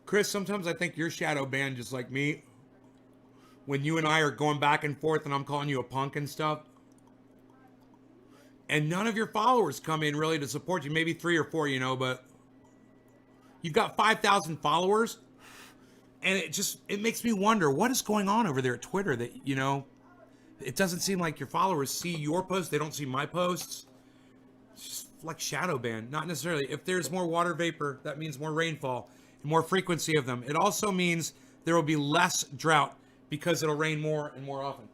Chris, sometimes I think you're shadow banned just like me. When you and I are going back and forth and I'm calling you a punk and stuff. And none of your followers come in really to support you. Maybe 3 or 4, you know, but you've got 5,000 followers. And it makes me wonder what is going on over there at Twitter that, you know, it doesn't seem like your followers see your posts. They don't see my posts. It's just like shadow ban. Not necessarily. If there's more water vapor, that means more rainfall and more frequency of them. It also means there will be less drought because it'll rain more and more often.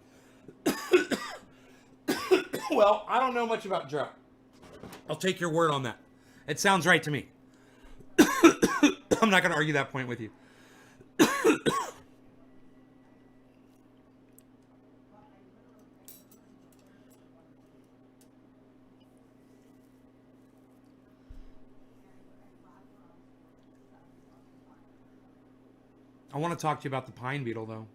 Well, I don't know much about drought. I'll take your word on that. It sounds right to me. I'm not going to argue that point with you. I want to talk to you about the pine beetle, though.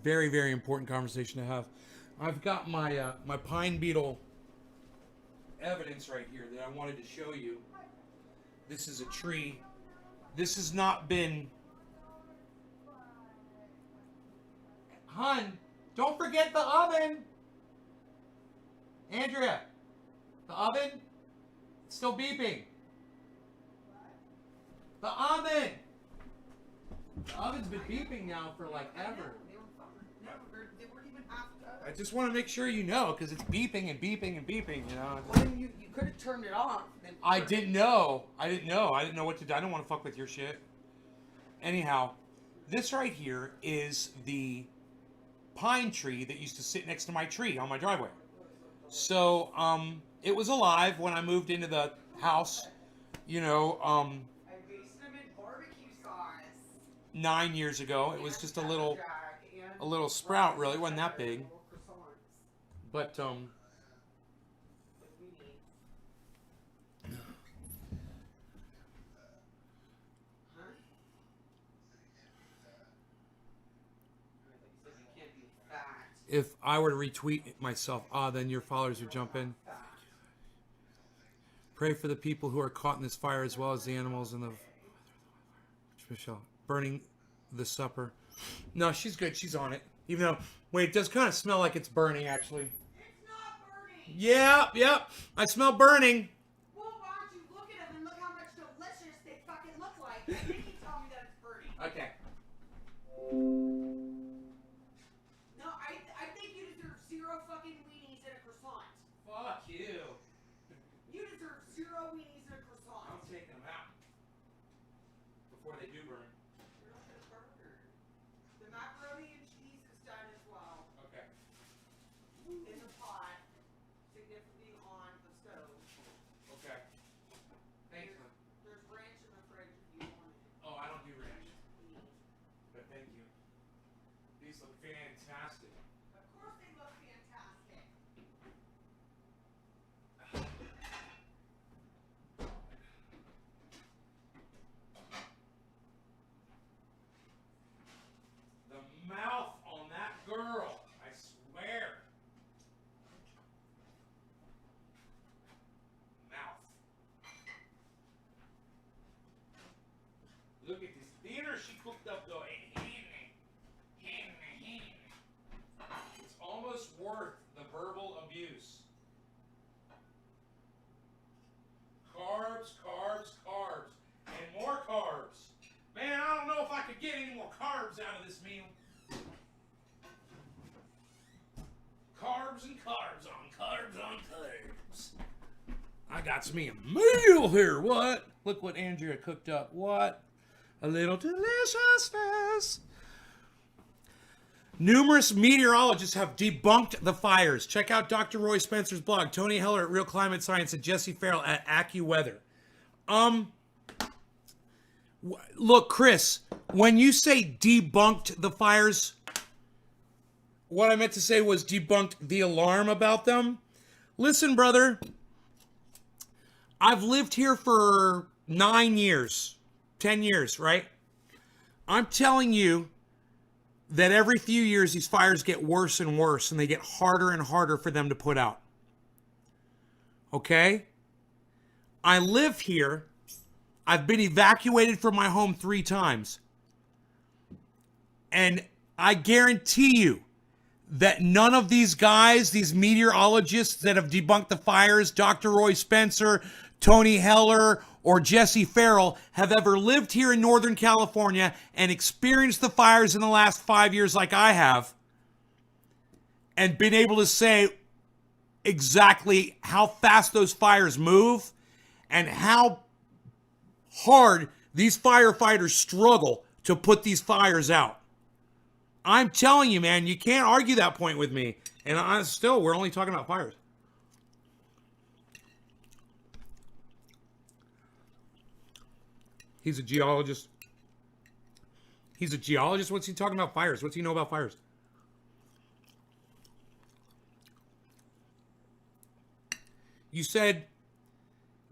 Very, very important conversation to have. I've got my my pine beetle evidence right here that I wanted to show you. This is a tree. This has not been... Hun, don't forget the oven. Andrea, the oven, it's still beeping. The oven! The oven's been beeping now for like ever. They weren't even half done. I just want to make sure you know, because it's beeping and beeping and beeping, you know. Well, then you could have turned it off. Then I didn't know. I didn't know what to do. I don't want to fuck with your shit. Anyhow, this right here is the pine tree that used to sit next to my tree on my driveway. So, it was alive when I moved into the house, you know, I basted them in barbecue sauce. 9 years ago. It was just a little sprout, really. It wasn't that big. But, if I were to retweet myself, then your followers would jump in. Pray for the people who are caught in this fire as well as the animals and the... Michelle, burning the supper. No, she's good. She's on it. Even though, wait, it does kind of smell like it's burning, actually. It's not burning. Yep. I smell burning. Well, why don't you look at them and look how much delicious they fucking look like, and then you tell me that it's burning. Okay. No, I think you deserve 0 fucking weenies and a croissant. Fuck you. You deserve 0 weenies and a croissant. I'm taking them out before they do burn. You're not gonna burn. The macaroni and cheese is done as well. Okay. In the pot, significantly on the stove. Okay. Thanks, man. There's ranch in the fridge if you want it. Oh, I don't do ranch, but thank you. These look fantastic. Of course they look fantastic. The mouth on that girl, I swear. Mouth. Look at this dinner she cooked up though. It's almost worth the verbal abuse. Carbs, carbs, carbs, and more carbs. Man, I don't know if I could get any more carbs out of this meal. Carbs and carbs on carbs on carbs. I got me a meal here. What? Look what Andrea cooked up. What? A little deliciousness. Numerous meteorologists have debunked the fires. Check out Dr. Roy Spencer's blog, Tony Heller at Real Climate Science, and Jesse Farrell at AccuWeather. Look, Chris, when you say debunked the fires, what I meant to say was debunked the alarm about them. Listen, brother, I've lived here for 9 years, 10 years, right? I'm telling you that every few years these fires get worse and worse and they get harder and harder for them to put out. Okay? I live here. I've been evacuated from my home 3 times. And I guarantee you that none of these guys, these meteorologists that have debunked the fires, Dr. Roy Spencer, Tony Heller, or Jesse Farrell, have ever lived here in Northern California and experienced the fires in the last 5 years like I have, and been able to say exactly how fast those fires move and how hard these firefighters struggle to put these fires out. I'm telling you, man, you can't argue that point with me. And we're only talking about fires. He's a geologist. He's a geologist? What's he talking about fires? What's he know about fires? You said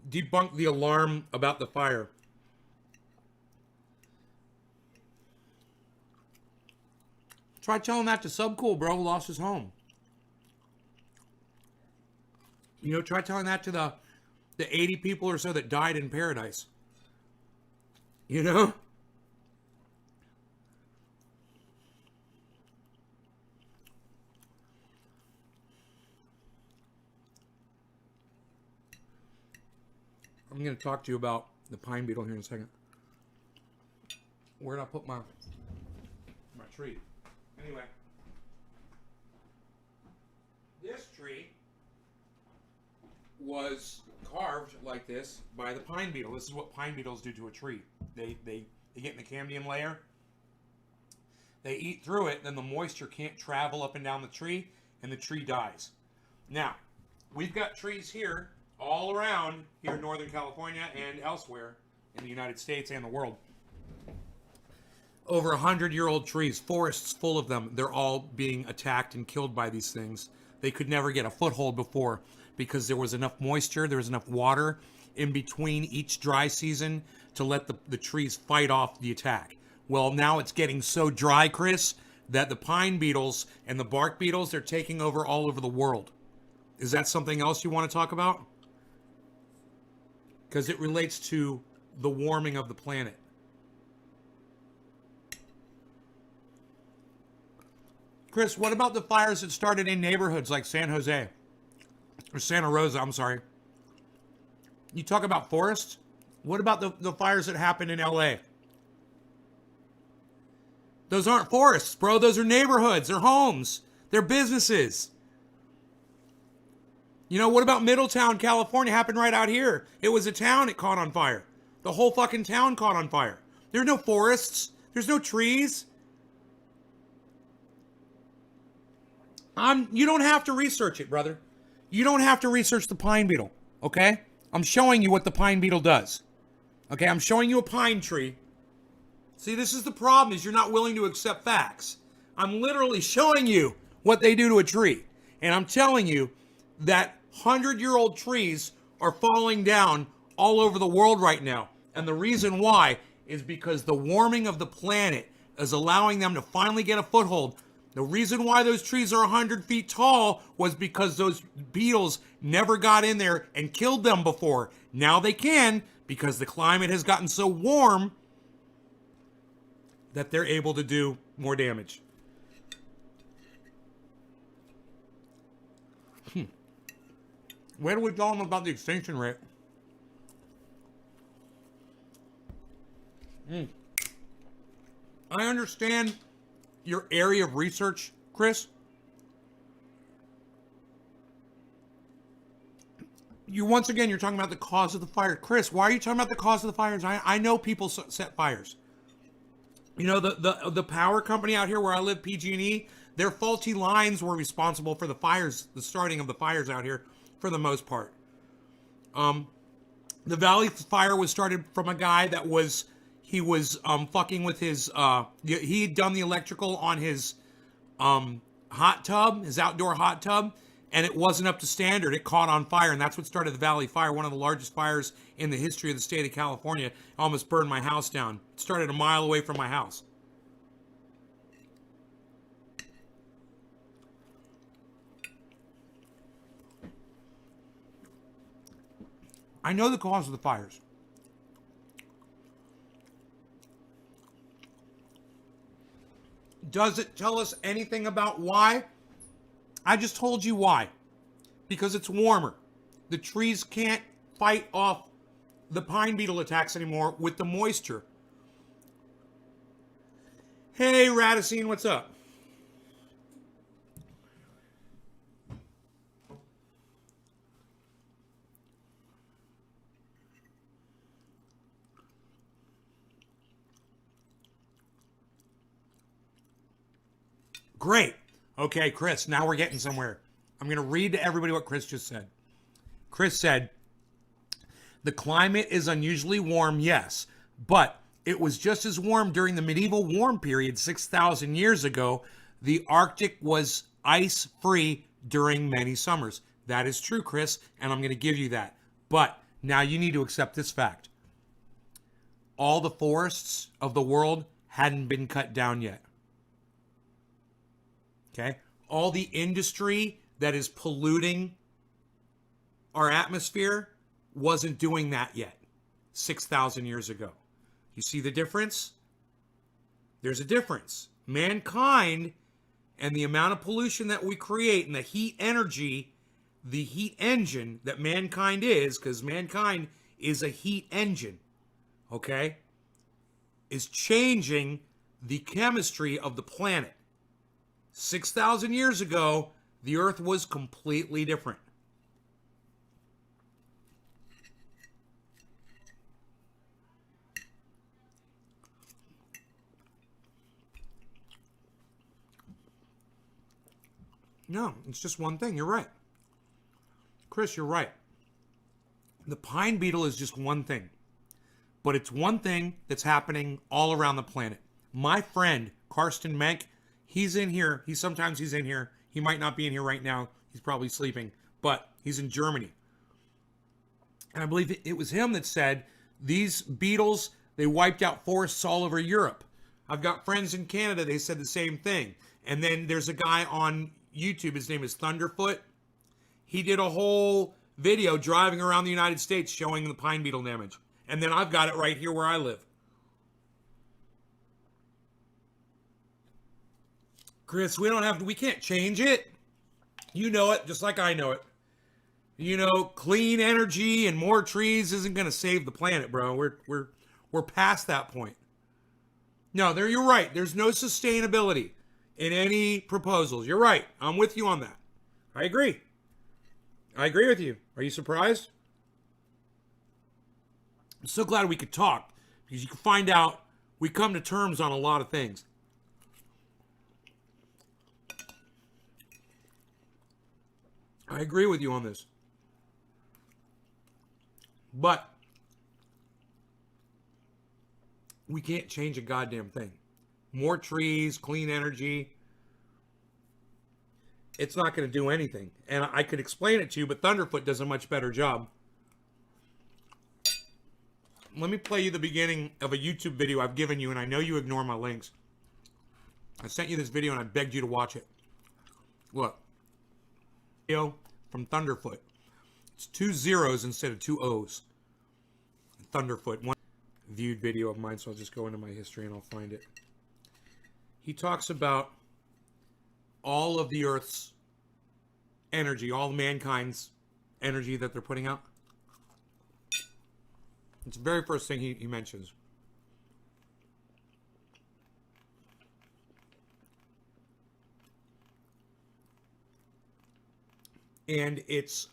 debunk the alarm about the fire. Try telling that to Subcool, bro, who lost his home. You know, try telling that to the 80 people or so that died in Paradise. You know? I'm going to talk to you about the pine beetle here in a second. Where'd I put my tree? Anyway, this tree was carved like this by the pine beetle. This is what pine beetles do to a tree. They get in the cambium layer. They eat through it, then the moisture can't travel up and down the tree, and the tree dies. Now, we've got trees here all around here in Northern California and elsewhere in the United States and the world. Over 100-year-old trees, forests full of them. They're all being attacked and killed by these things. They could never get a foothold before because there was enough moisture, there was enough water in between each dry season to let the trees fight off the attack. Well, now it's getting so dry, Chris, that the pine beetles and the bark beetles, they're taking over all over the world. Is that something else you want to talk about? Because it relates to the warming of the planet. Chris, what about the fires that started in neighborhoods like San Jose? Or Santa Rosa, I'm sorry. You talk about forests? What about the fires that happened in LA? Those aren't forests, bro. Those are neighborhoods. They're homes. They're businesses. You know, what about Middletown, California? Happened right out here. It was a town. It caught on fire. The whole fucking town caught on fire. There's no forests. There's no trees. You don't have to research it, brother. You don't have to research the pine beetle, okay? I'm showing you what the pine beetle does. Okay, I'm showing you a pine tree. See, this is the problem, is you're not willing to accept facts. I'm literally showing you what they do to a tree. And I'm telling you that 100-year-old trees are falling down all over the world right now. And the reason why is because the warming of the planet is allowing them to finally get a foothold. The reason why those trees are 100 feet tall was because those beetles never got in there and killed them before. Now they can, because the climate has gotten so warm that they're able to do more damage. Where do we tell them about the extinction rate? I understand your area of research, Chris. Once again, you're talking about the cause of the fire. Chris, why are you talking about the cause of the fires? I know people set fires. You know, the power company out here where I live, PG&E, their faulty lines were responsible for the fires, the starting of the fires out here for the most part. The Valley fire was started from a guy that was fucking with his, he had done the electrical on his hot tub, his outdoor hot tub, and it wasn't up to standard. It caught on fire, and that's what started the Valley Fire, one of the largest fires in the history of the state of California. It almost burned my house down. It started a mile away from my house. I know the cause of the fires. Does it tell us anything about why I just told you why. Because it's warmer. The trees can't fight off the pine beetle attacks anymore with the moisture. Hey, Radicine, what's up? Great. Okay, Chris, now we're getting somewhere. I'm going to read to everybody what Chris just said. Chris said, the climate is unusually warm, yes, but it was just as warm during the medieval warm period 6,000 years ago. The Arctic was ice-free during many summers. That is true, Chris, and I'm going to give you that. But now you need to accept this fact. All the forests of the world hadn't been cut down yet. Okay? All the industry that is polluting our atmosphere wasn't doing that yet 6,000 years ago. You see the difference? There's a difference. Mankind and the amount of pollution that we create and the heat energy, the heat engine that mankind is, because mankind is a heat engine, okay, is changing the chemistry of the planet. 6,000 years ago, the Earth was completely different. No, it's just one thing. You're right. Chris, you're right. The pine beetle is just one thing. But it's one thing that's happening all around the planet. My friend, Karsten Menk, he's in here. Sometimes he's in here. He might not be in here right now. He's probably sleeping. But he's in Germany. And I believe it was him that said, these beetles, they wiped out forests all over Europe. I've got friends in Canada. They said the same thing. And then there's a guy on YouTube. His name is Thunderfoot. He did a whole video driving around the United States showing the pine beetle damage. And then I've got it right here where I live. Chris, we can't change it. You know it, just like I know it. You know, clean energy and more trees isn't going to save the planet, bro. We're past that point. No, you're right. There's no sustainability in any proposals. You're right. I'm with you on that. I agree. I agree with you. Are you surprised? I'm so glad we could talk because you can find out we come to terms on a lot of things. I agree with you on this. But we can't change a goddamn thing. More trees, clean energy. It's not going to do anything. And I could explain it to you, but Thunderfoot does a much better job. Let me play you the beginning of a YouTube video I've given you, and I know you ignore my links. I sent you this video, and I begged you to watch it. Look. Video from Thunderfoot. It's 2 zeros instead of 2 O's. Thunderfoot. One viewed video of mine, so I'll just go into my history and I'll find it. He talks about all of the Earth's energy, all mankind's energy that they're putting out. It's the very first thing he mentions. And it's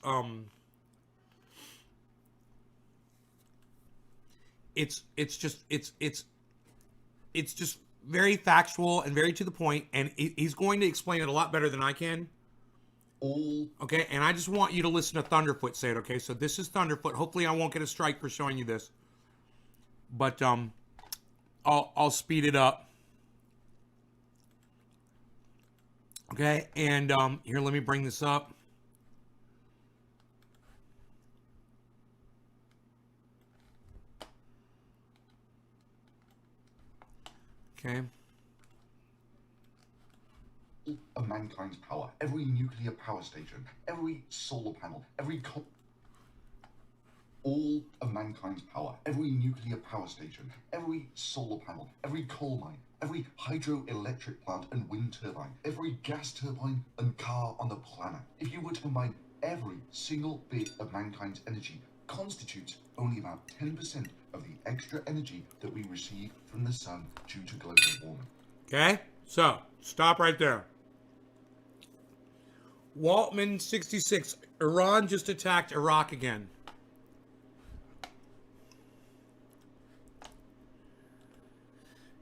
just very factual and very to the point, and he's going to explain it a lot better than I can. Okay, and I just want you to listen to Thunderfoot say it, okay? So this is Thunderfoot. Hopefully I won't get a strike for showing you this. But I'll speed it up. Okay, and here, let me bring this up. Okay. Of mankind's power, every nuclear power station, every solar panel, all of mankind's power. Every nuclear power station, every solar panel, every coal mine, every hydroelectric plant and wind turbine, every gas turbine and car on the planet. If you were to combine every single bit of mankind's energy, constitutes only about 10% of the extra energy that we receive from the sun due to global warming. Okay? So, stop right there. Waltman 66. Iran just attacked Iraq again.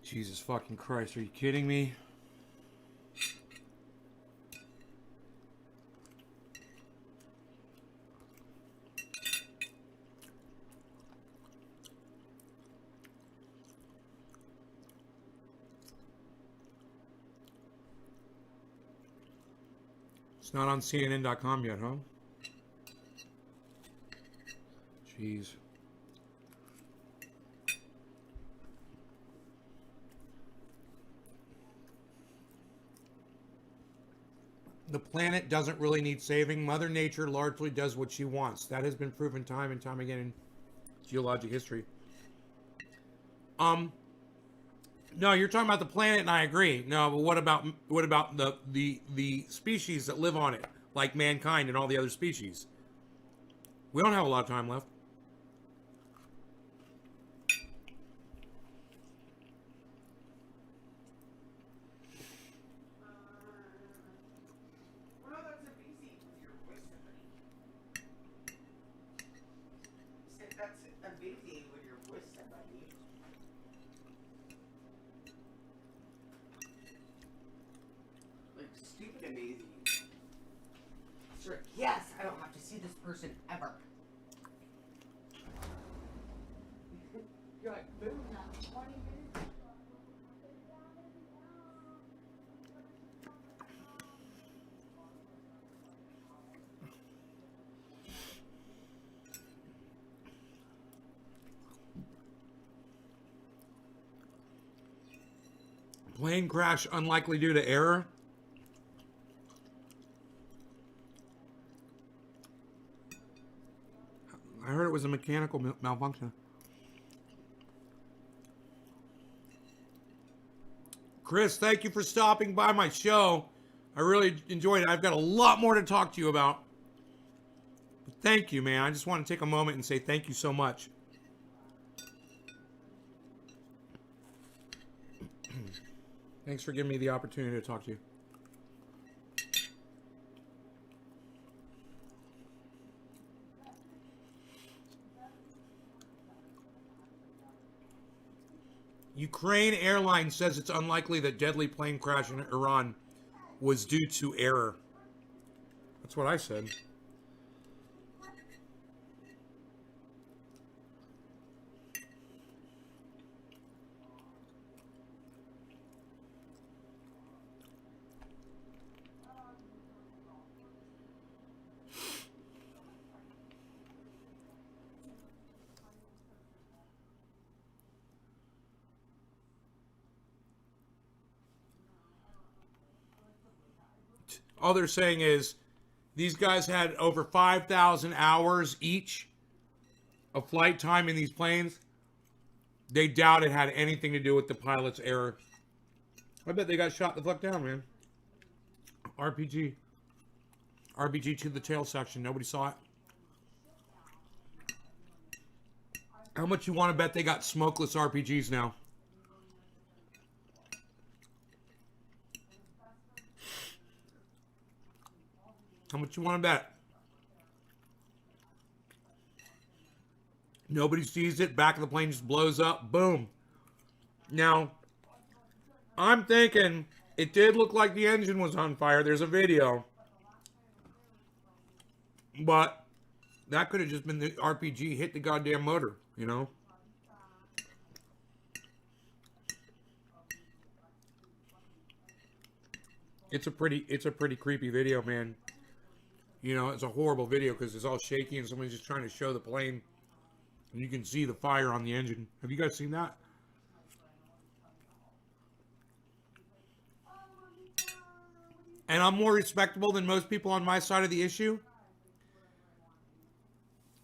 Jesus fucking Christ, are you kidding me? It's not on CNN.com yet, huh? Jeez. The planet doesn't really need saving. Mother Nature largely does what she wants. That has been proven time and time again in geologic history. No, you're talking about the planet, and I agree. No, but what about the species that live on it, like mankind and all the other species? We don't have a lot of time left. Well, that's a busy with your voice, somebody. Said that's a busy with your voice, somebody. Like stupid amazing. Sure. Yes, I don't have to see this person ever. You're like, boom, now 20 minutes. Plane crash unlikely due to error. I heard it was a mechanical malfunction. Chris, thank you for stopping by my show. I really enjoyed it. I've got a lot more to talk to you about. But thank you, man. I just want to take a moment and say thank you so much. Thanks for giving me the opportunity to talk to you. Ukraine Airlines says it's unlikely that deadly plane crash in Iran was due to error. That's what I said. All they're saying is these guys had over 5,000 hours each of flight time in these planes. They doubt it had anything to do with the pilot's error. I bet they got shot the fuck down, man. RPG. RPG to the tail section. Nobody saw it. How much you want to bet they got smokeless RPGs now? How much you want to bet? Nobody sees it. Back of the plane just blows up. Boom. Now, I'm thinking it did look like the engine was on fire. There's a video. But that could have just been the RPG hit the goddamn motor, you know? It's a pretty creepy video, man. You know, it's a horrible video because it's all shaky and somebody's just trying to show the plane. And you can see the fire on the engine. Have you guys seen that? And I'm more respectable than most people on my side of the issue.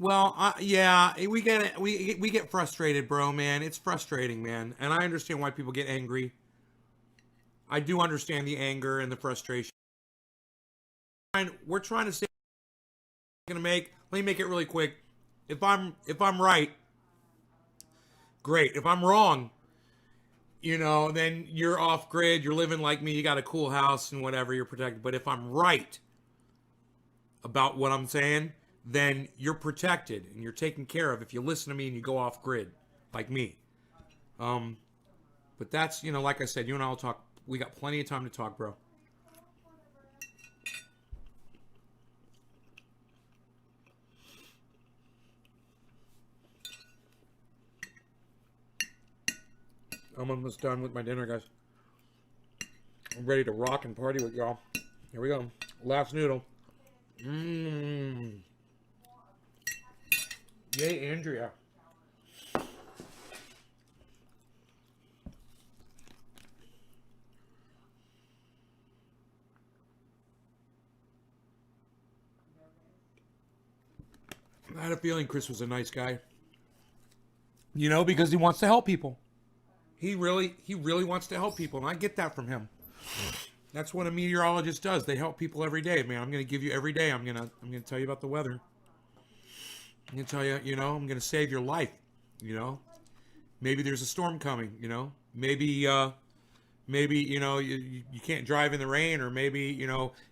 Well, yeah, we get frustrated, bro, man. It's frustrating, man, and I understand why people get angry. I do understand the anger and the frustration. And we're trying to say, gonna make. Let me make it really quick. If I'm right, great. If I'm wrong, then you're off grid. You're living like me. You got a cool house and whatever. You're protected. But if I'm right about what I'm saying, then you're protected and you're taken care of if you listen to me and you go off grid like me. But that's, like I said, you and I will talk. We got plenty of time to talk, bro. I'm almost done with my dinner, guys. I'm ready to rock and party with y'all. Here we go. Last noodle. Mmm. Yay, Andrea. I had a feeling Chris was a nice guy. Because he wants to help people. He really wants to help people, and I get that from him. That's what a meteorologist does. They help people every day, man. I'm going to give you every day. I'm going to tell you about the weather. I'm going to tell you, I'm going to save your life, Maybe there's a storm coming, Maybe you can't drive in the rain, or maybe,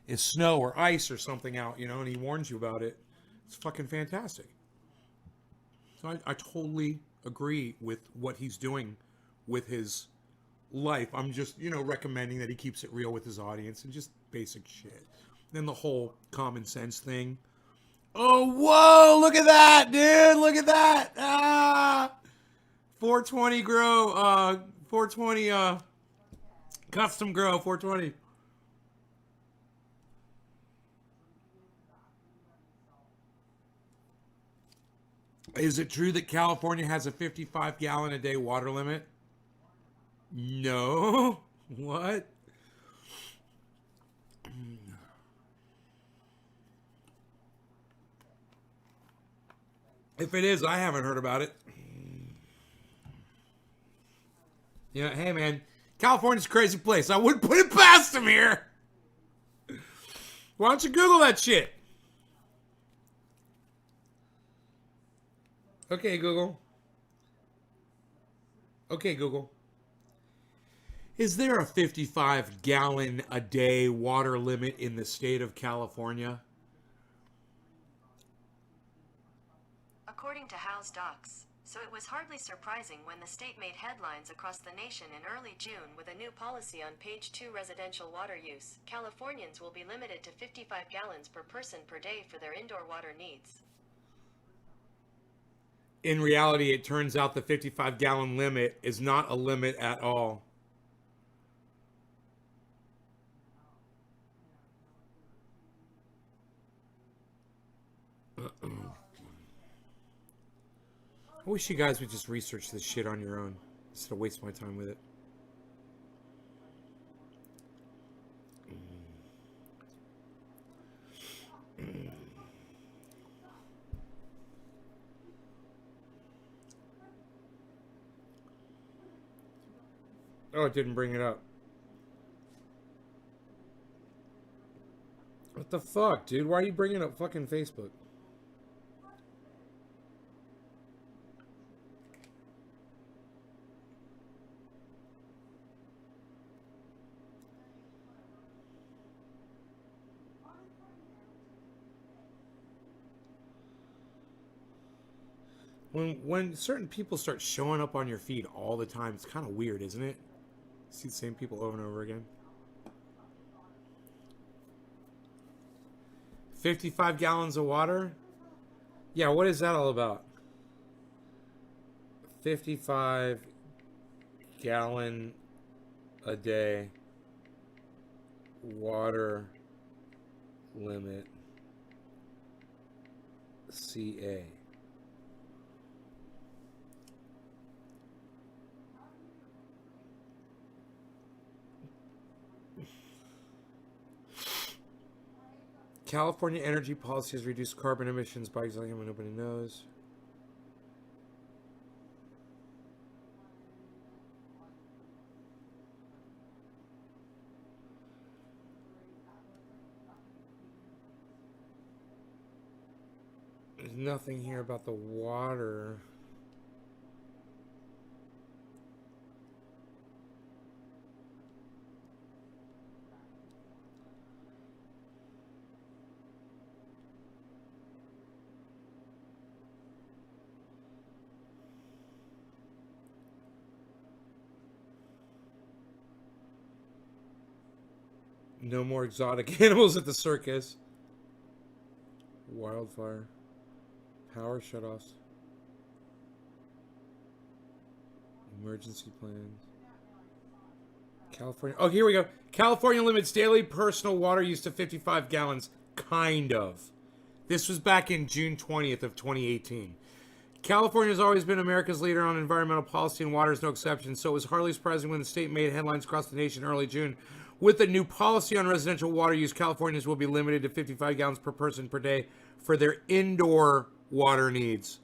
it's snow or ice or something out, and he warns you about it. It's fucking fantastic. So I totally agree with what he's doing with his life. I'm just, recommending that he keeps it real with his audience and just basic shit. Then the whole common sense thing. Oh, whoa, look at that, dude. Look at that. 420 grow, 420, custom grow, 420. Is it true that California has a 55 gallon a day water limit? No. What? If it is, I haven't heard about it. Hey man, California's a crazy place. I wouldn't put it past them here. Why don't you Google that shit? Okay, Google. Okay, Google. Is there a 55 gallon a day water limit in the state of California? According to House Docs, so it was hardly surprising when the state made headlines across the nation in early June with a new policy on page 2 residential water use. Californians will be limited to 55 gallons per person per day for their indoor water needs. In reality, it turns out the 55 gallon limit is not a limit at all. I wish you guys would just research this shit on your own instead of waste my time with it. Oh, it didn't bring it up. What the fuck, dude? Why are you bringing up fucking Facebook? When certain people start showing up on your feed all the time, it's kind of weird, isn't it? See the same people over and over again. 55 gallons of water? Yeah, what is that all about? 55 gallon a day water limit CA. California energy policy has reduced carbon emissions by exactly how nobody knows. There's nothing here about the water. No more exotic animals at the circus. Wildfire. Power shutoffs. Emergency plans. California. Oh, here we go. California limits daily personal water use to 55 gallons. Kind of. This was back in June 20th of 2018. California has always been America's leader on environmental policy, and water is no exception, so it was hardly surprising when the state made headlines across the nation in early June. With a new policy on residential water use, Californians will be limited to 55 gallons per person per day for their indoor water needs.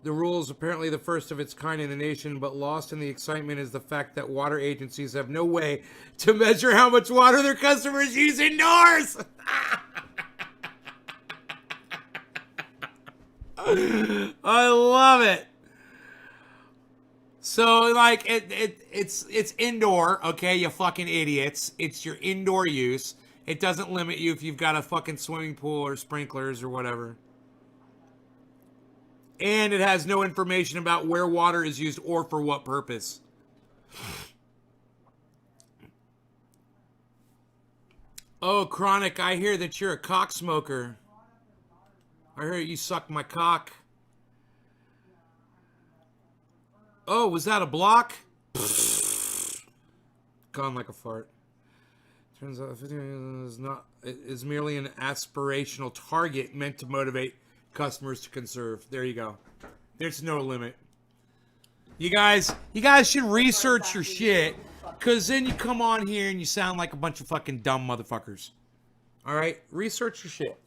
The rule is apparently the first of its kind in the nation, but lost in the excitement is the fact that water agencies have no way to measure how much water their customers use indoors. I love it. So, like, it's indoor, okay, you fucking idiots. It's your indoor use. It doesn't limit you if you've got a fucking swimming pool or sprinklers or whatever. And it has no information about where water is used or for what purpose. Oh, Chronic, I hear that you're a cock smoker. I heard you suck my cock. Oh, was that a block? Gone like a fart. Turns out 50 is merely an aspirational target meant to motivate customers to conserve. There you go. There's no limit. You guys should research your shit, because then you come on here and you sound like a bunch of fucking dumb motherfuckers. All right? Research your shit.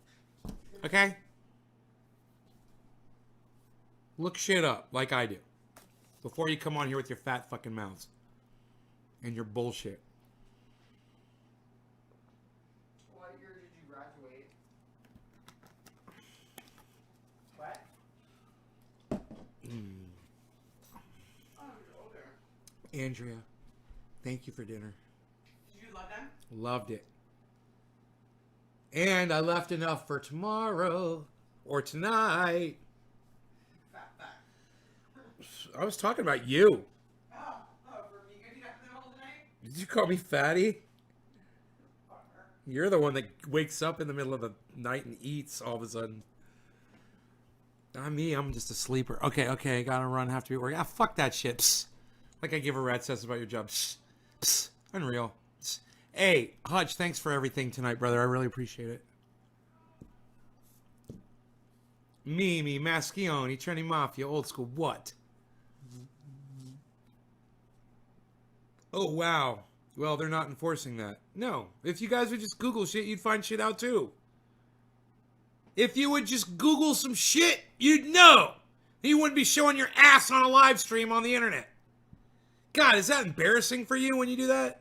Okay? Look shit up like I do before you come on here with your fat fucking mouths and your bullshit. What year did you graduate? What? Oh, you're older. Andrea, thank you for dinner. Did you love them? Loved it. And I left enough for tomorrow or tonight. Fat. I was talking about you. Oh, for me getting up in the middle of the night? Did you call me fatty? You're the one that wakes up in the middle of the night and eats all of a sudden. Not me, I'm just a sleeper. Okay, gotta run, have to be at work. Ah, fuck that shit. Psst. Like I give a rat's ass about your job. Psst. Psst. Unreal. Psst. Hey, Hutch, thanks for everything tonight, brother. I really appreciate it. Mimi, Maschione, Trini Mafia, old school. What? Oh, wow. Well, they're not enforcing that. No. If you guys would just Google shit, you'd find shit out too. If you would just Google some shit, you'd know. You wouldn't be showing your ass on a live stream on the internet. God, is that embarrassing for you when you do that?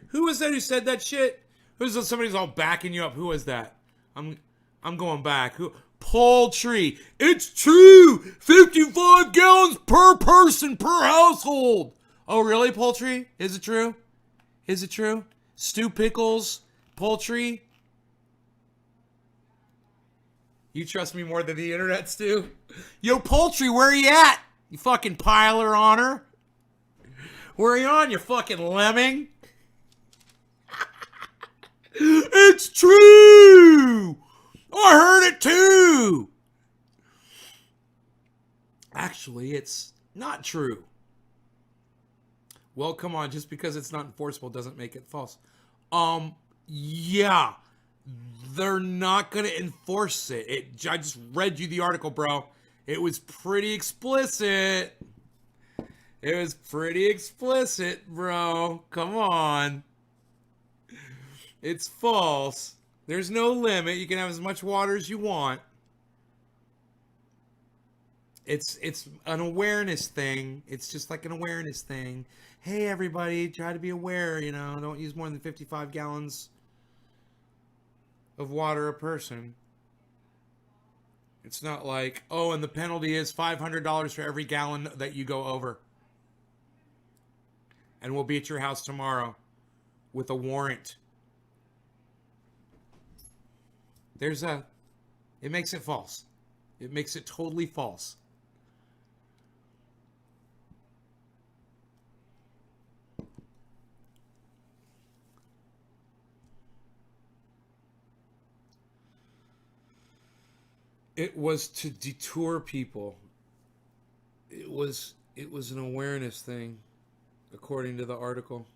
Who was that who said that shit? Somebody's all backing you up. Who was that? I'm going back. Who? Poultry. It's true. 55 gallons per person per household. Oh, really, Poultry? Is it true? Is it true? Stu Pickles, Poultry. You trust me more than the internet, Stu? Yo, Poultry, where are you at? You fucking piler on her? Where are you on, you fucking lemming? It's true! I heard it too! Actually, it's not true. Well, come on, just because it's not enforceable doesn't make it false. Yeah. They're not going to enforce it. I just read you the article, bro. It was pretty explicit. It was pretty explicit, bro. Come on. It's false. There's no limit. You can have as much water as you want. It's an awareness thing. It's just like an awareness thing. Hey, everybody, try to be aware, you know. Don't use more than 55 gallons of water a person. It's not like, oh, and the penalty is $500 for every gallon that you go over. And we'll be at your house tomorrow with a warrant. It makes it false. It makes it totally false. It was to detour people. It was an awareness thing, according to the article.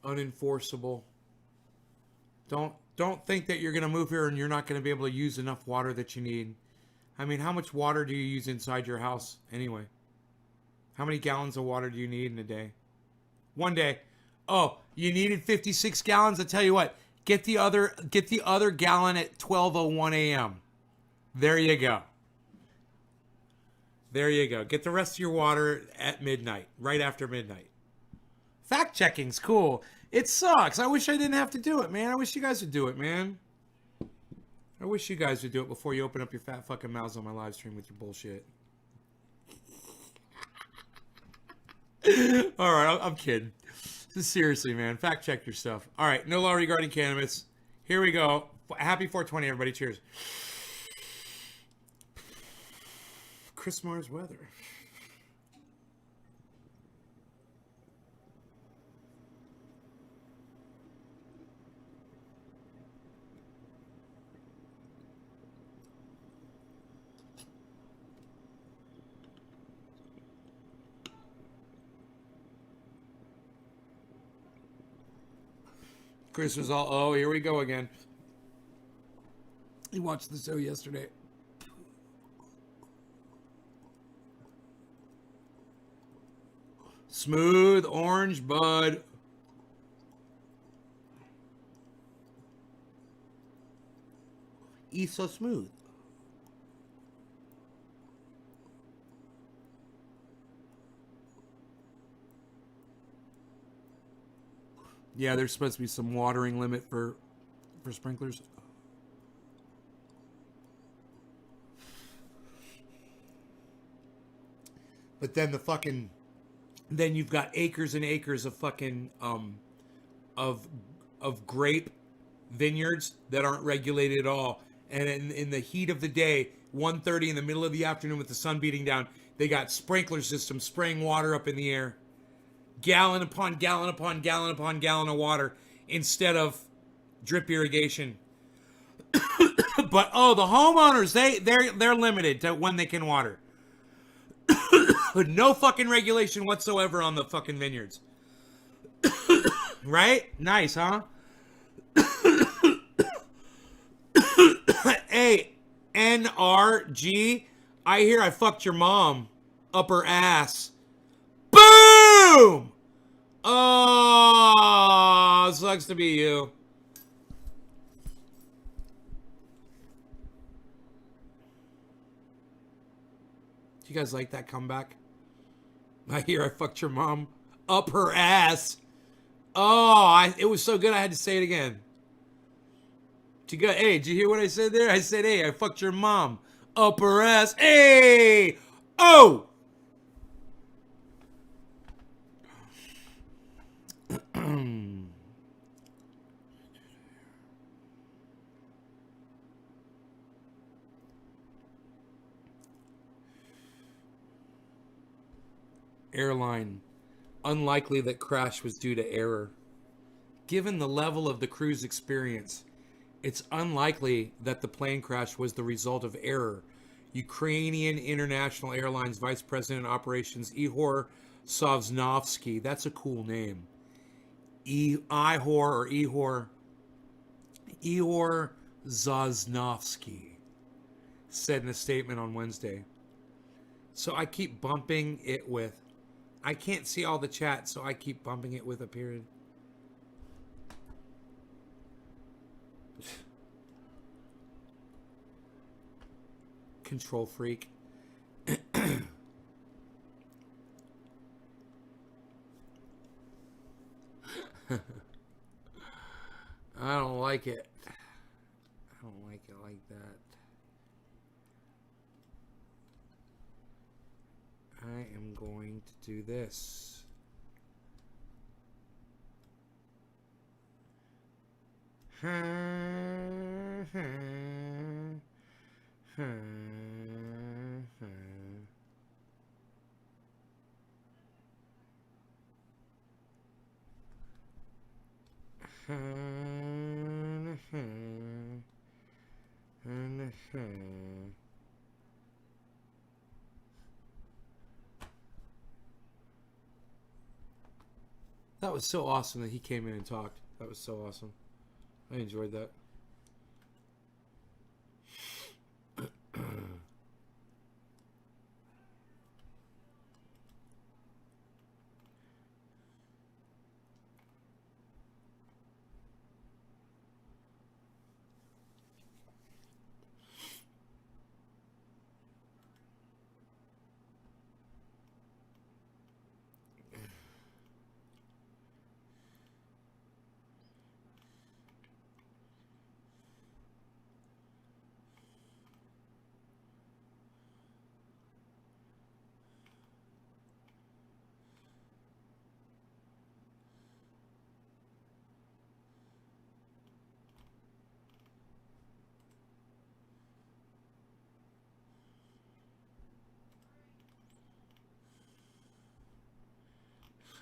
Unenforceable. Don't think that you're going to move here and you're not going to be able to use enough water that you need. I mean, how much water do you use inside your house anyway? How many gallons of water do you need in a day? One day. Oh, you needed 56 gallons? I tell you what. Get the other gallon at 12:01 a.m. There you go. There you go. Get the rest of your water at midnight, right after midnight. Fact checking's cool. It sucks. I wish I didn't have to do it, man. I wish you guys would do it, man. I wish you guys would do it before you open up your fat fucking mouths on my live stream with your bullshit. All right, I'm kidding. Seriously, man. Fact check your stuff. All right, no law regarding cannabis. Here we go. Happy 420, everybody. Cheers. Chris Mars weather. Chris was all, oh, here we go again. He watched the show yesterday. Smooth orange bud. He's so smooth. Yeah, there's supposed to be some watering limit for sprinklers. But then then you've got acres and acres of fucking of grape vineyards that aren't regulated at all. And in the heat of the day, 1:30 in the middle of the afternoon with the sun beating down, they got sprinkler systems spraying water up in the air. Gallon upon gallon upon gallon upon gallon of water instead of drip irrigation. But the homeowners, they're limited to when they can water. No fucking regulation whatsoever on the fucking vineyards. Right? Nice, huh? Hey, NRG, I hear I fucked your mom up her ass. Boom! Oh, sucks to be you. Do you guys like that comeback? I hear I fucked your mom up her ass. Oh, it was so good I had to say it again. Hey, did you hear what I said there? I said, hey, I fucked your mom up her ass. Hey! Oh! Airline. Unlikely that crash was due to error. Given the level of the crew's experience, it's unlikely that the plane crash was the result of error. Ukrainian International Airlines Vice President of Operations Ihor Sosnovsky, that's a cool name. Ihor Sosnovsky said in a statement on Wednesday. So I keep bumping it with, I can't see all the chat, so I keep bumping it with a period. Control freak. I don't like it. I don't like it like that. I am going to do this. That was so awesome that he came in and talked. That was so awesome. I enjoyed that.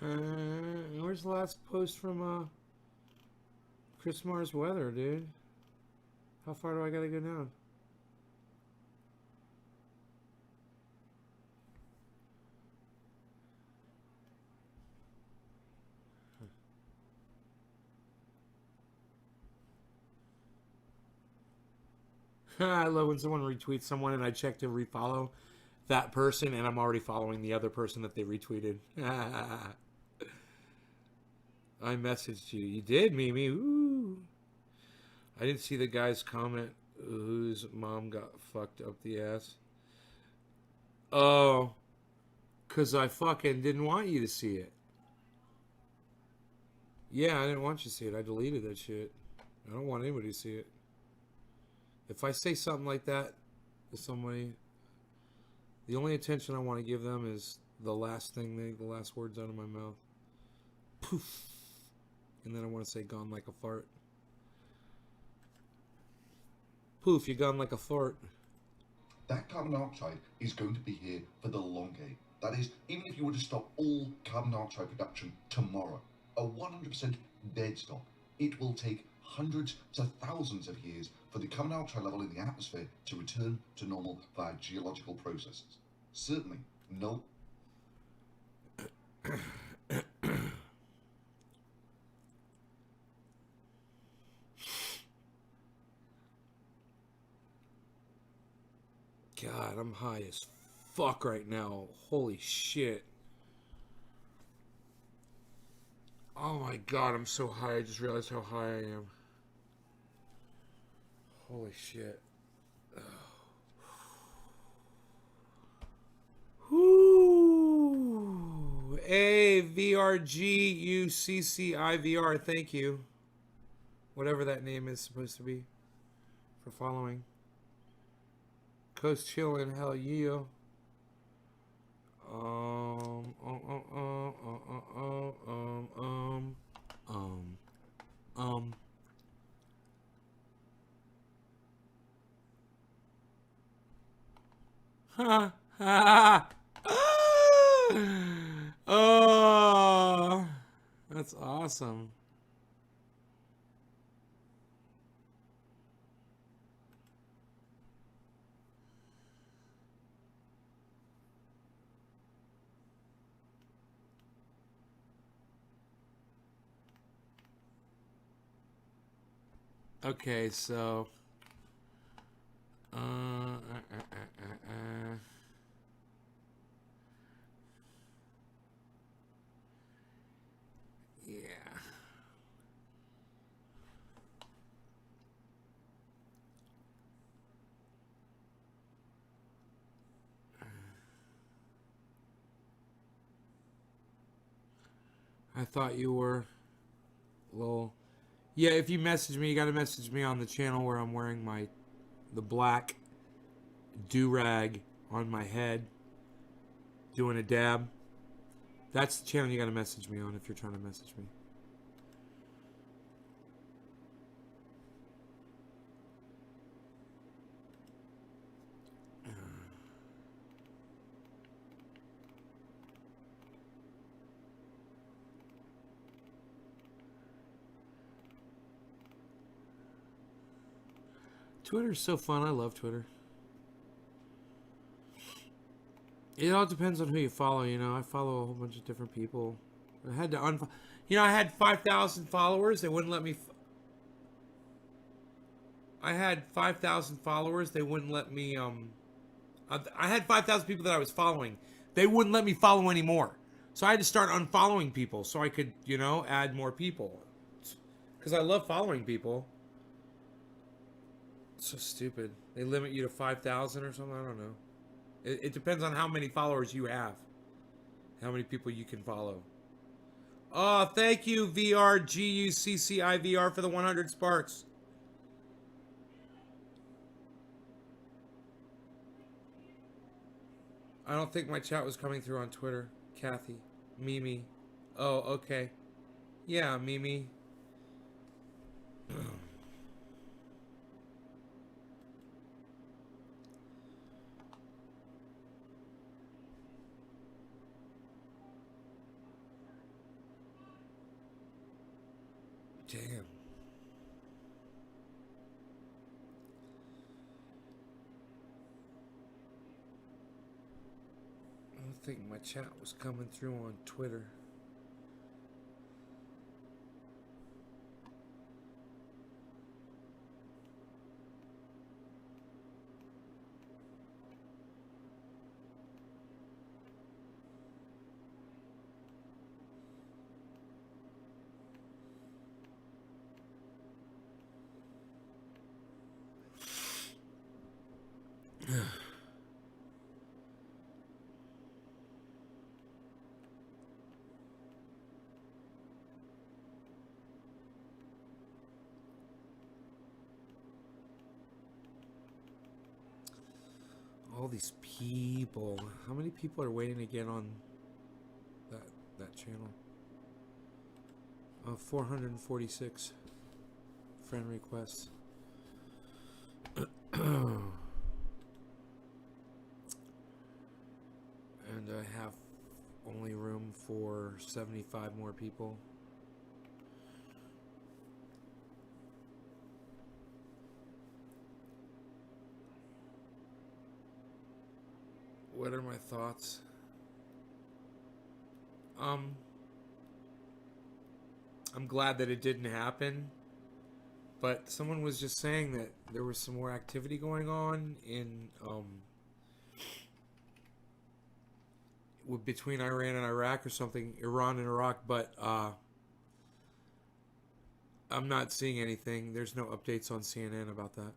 Where's the last post from Chris Mars Weather, dude? How far do I gotta go down? I love when someone retweets someone and I check to refollow that person and I'm already following the other person that they retweeted. I messaged you. You did, Mimi. Ooh. I didn't see the guy's comment whose mom got fucked up the ass. Oh, because I fucking didn't want you to see it. Yeah, I didn't want you to see it. I deleted that shit. I don't want anybody to see it. If I say something like that to somebody, the only attention I want to give them is the last words out of my mouth. Poof. And then I want to say gone like a fart. Poof, you gone like a fart. That carbon dioxide is going to be here for the long game. That is, even if you were to stop all carbon dioxide production tomorrow, a 100% dead stop, it will take hundreds to thousands of years for the carbon dioxide level in the atmosphere to return to normal via geological processes. Certainly, no. God, I'm high as fuck right now. Holy shit. Oh my god, I'm so high. I just realized how high I am. Holy shit. Whoo. Hey, VRGUCCIVR, thank you. Whatever that name is supposed to be. For following. Coast chillin', hell yeah. Ha ha. Oh, that's awesome. Okay, so yeah. I thought you were. Well, yeah, if you message me, you got to message me on the channel where I'm wearing the black do-rag on my head, doing a dab. That's the channel you got to message me on if you're trying to message me. Twitter's so fun. I love Twitter. It all depends on who you follow, you know. I follow a whole bunch of different people. I had to unfollow. You know, I had 5,000 followers. They wouldn't let me. I had 5,000 followers. They wouldn't let me. I had 5,000 people that I was following. They wouldn't let me follow anymore. So I had to start unfollowing people so I could, you know, add more people. Because I love following people. It's so stupid. They limit you to 5,000 or something. I don't know. It depends on how many followers you have. How many people you can follow. Oh, thank you, VRGUCCIVR, for the 100 sparks. I don't think my chat was coming through on Twitter. Kathy. Mimi. Oh, okay. Yeah, Mimi. Damn. I don't think my chat was coming through on Twitter. All these people. How many people are waiting to get on that channel? 446 friend requests. And I have only room for 75 more people. What are my thoughts? I'm glad that it didn't happen, but someone was just saying that there was some more activity going on in between Iran and Iraq or something, Iran and Iraq, but I'm not seeing anything. There's no updates on CNN about that.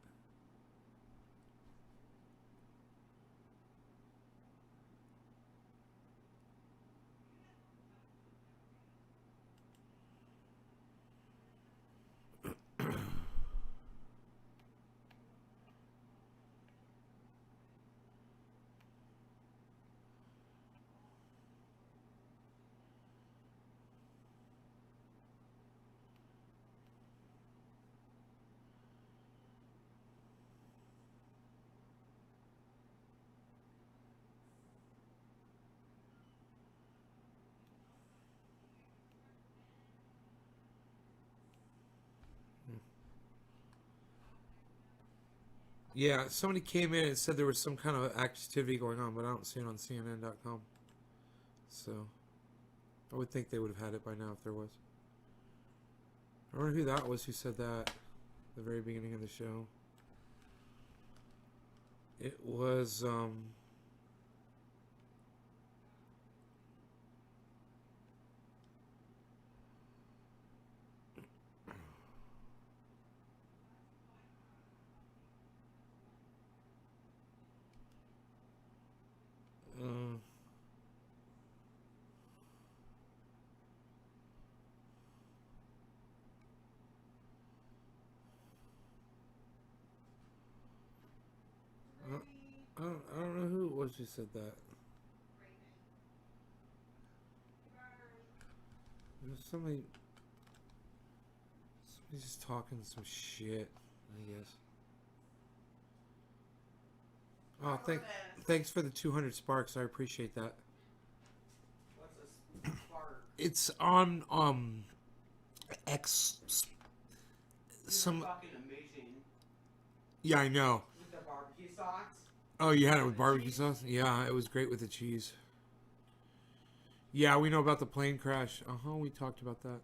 Yeah, somebody came in and said there was some kind of activity going on, but I don't see it on CNN.com. So, I would think they would have had it by now if there was. I wonder who that was who said that at the very beginning of the show. It was, what if she said that? Somebody's just talking some shit, I guess. Oh, thanks for the 200 sparks. I appreciate that. What's a spark? It's on X. Some. Fucking amazing. Yeah, I know. With the barbecue sauce. Oh, you had it with barbecue sauce? Yeah, it was great with the cheese. Yeah, we know about the plane crash. We talked about that.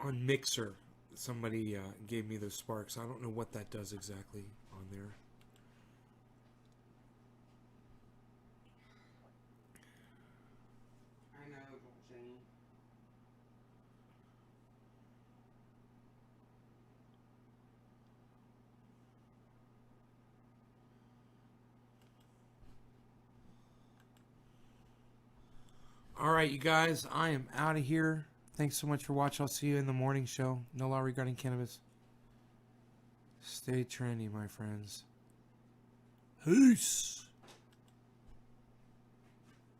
On Mixer, somebody gave me those sparks. I don't know what that does exactly on there. I know, Jenny. All right, you guys, I am out of here. Thanks so much for watching. I'll see you in the morning show. No law regarding cannabis. Stay trendy, my friends. Peace.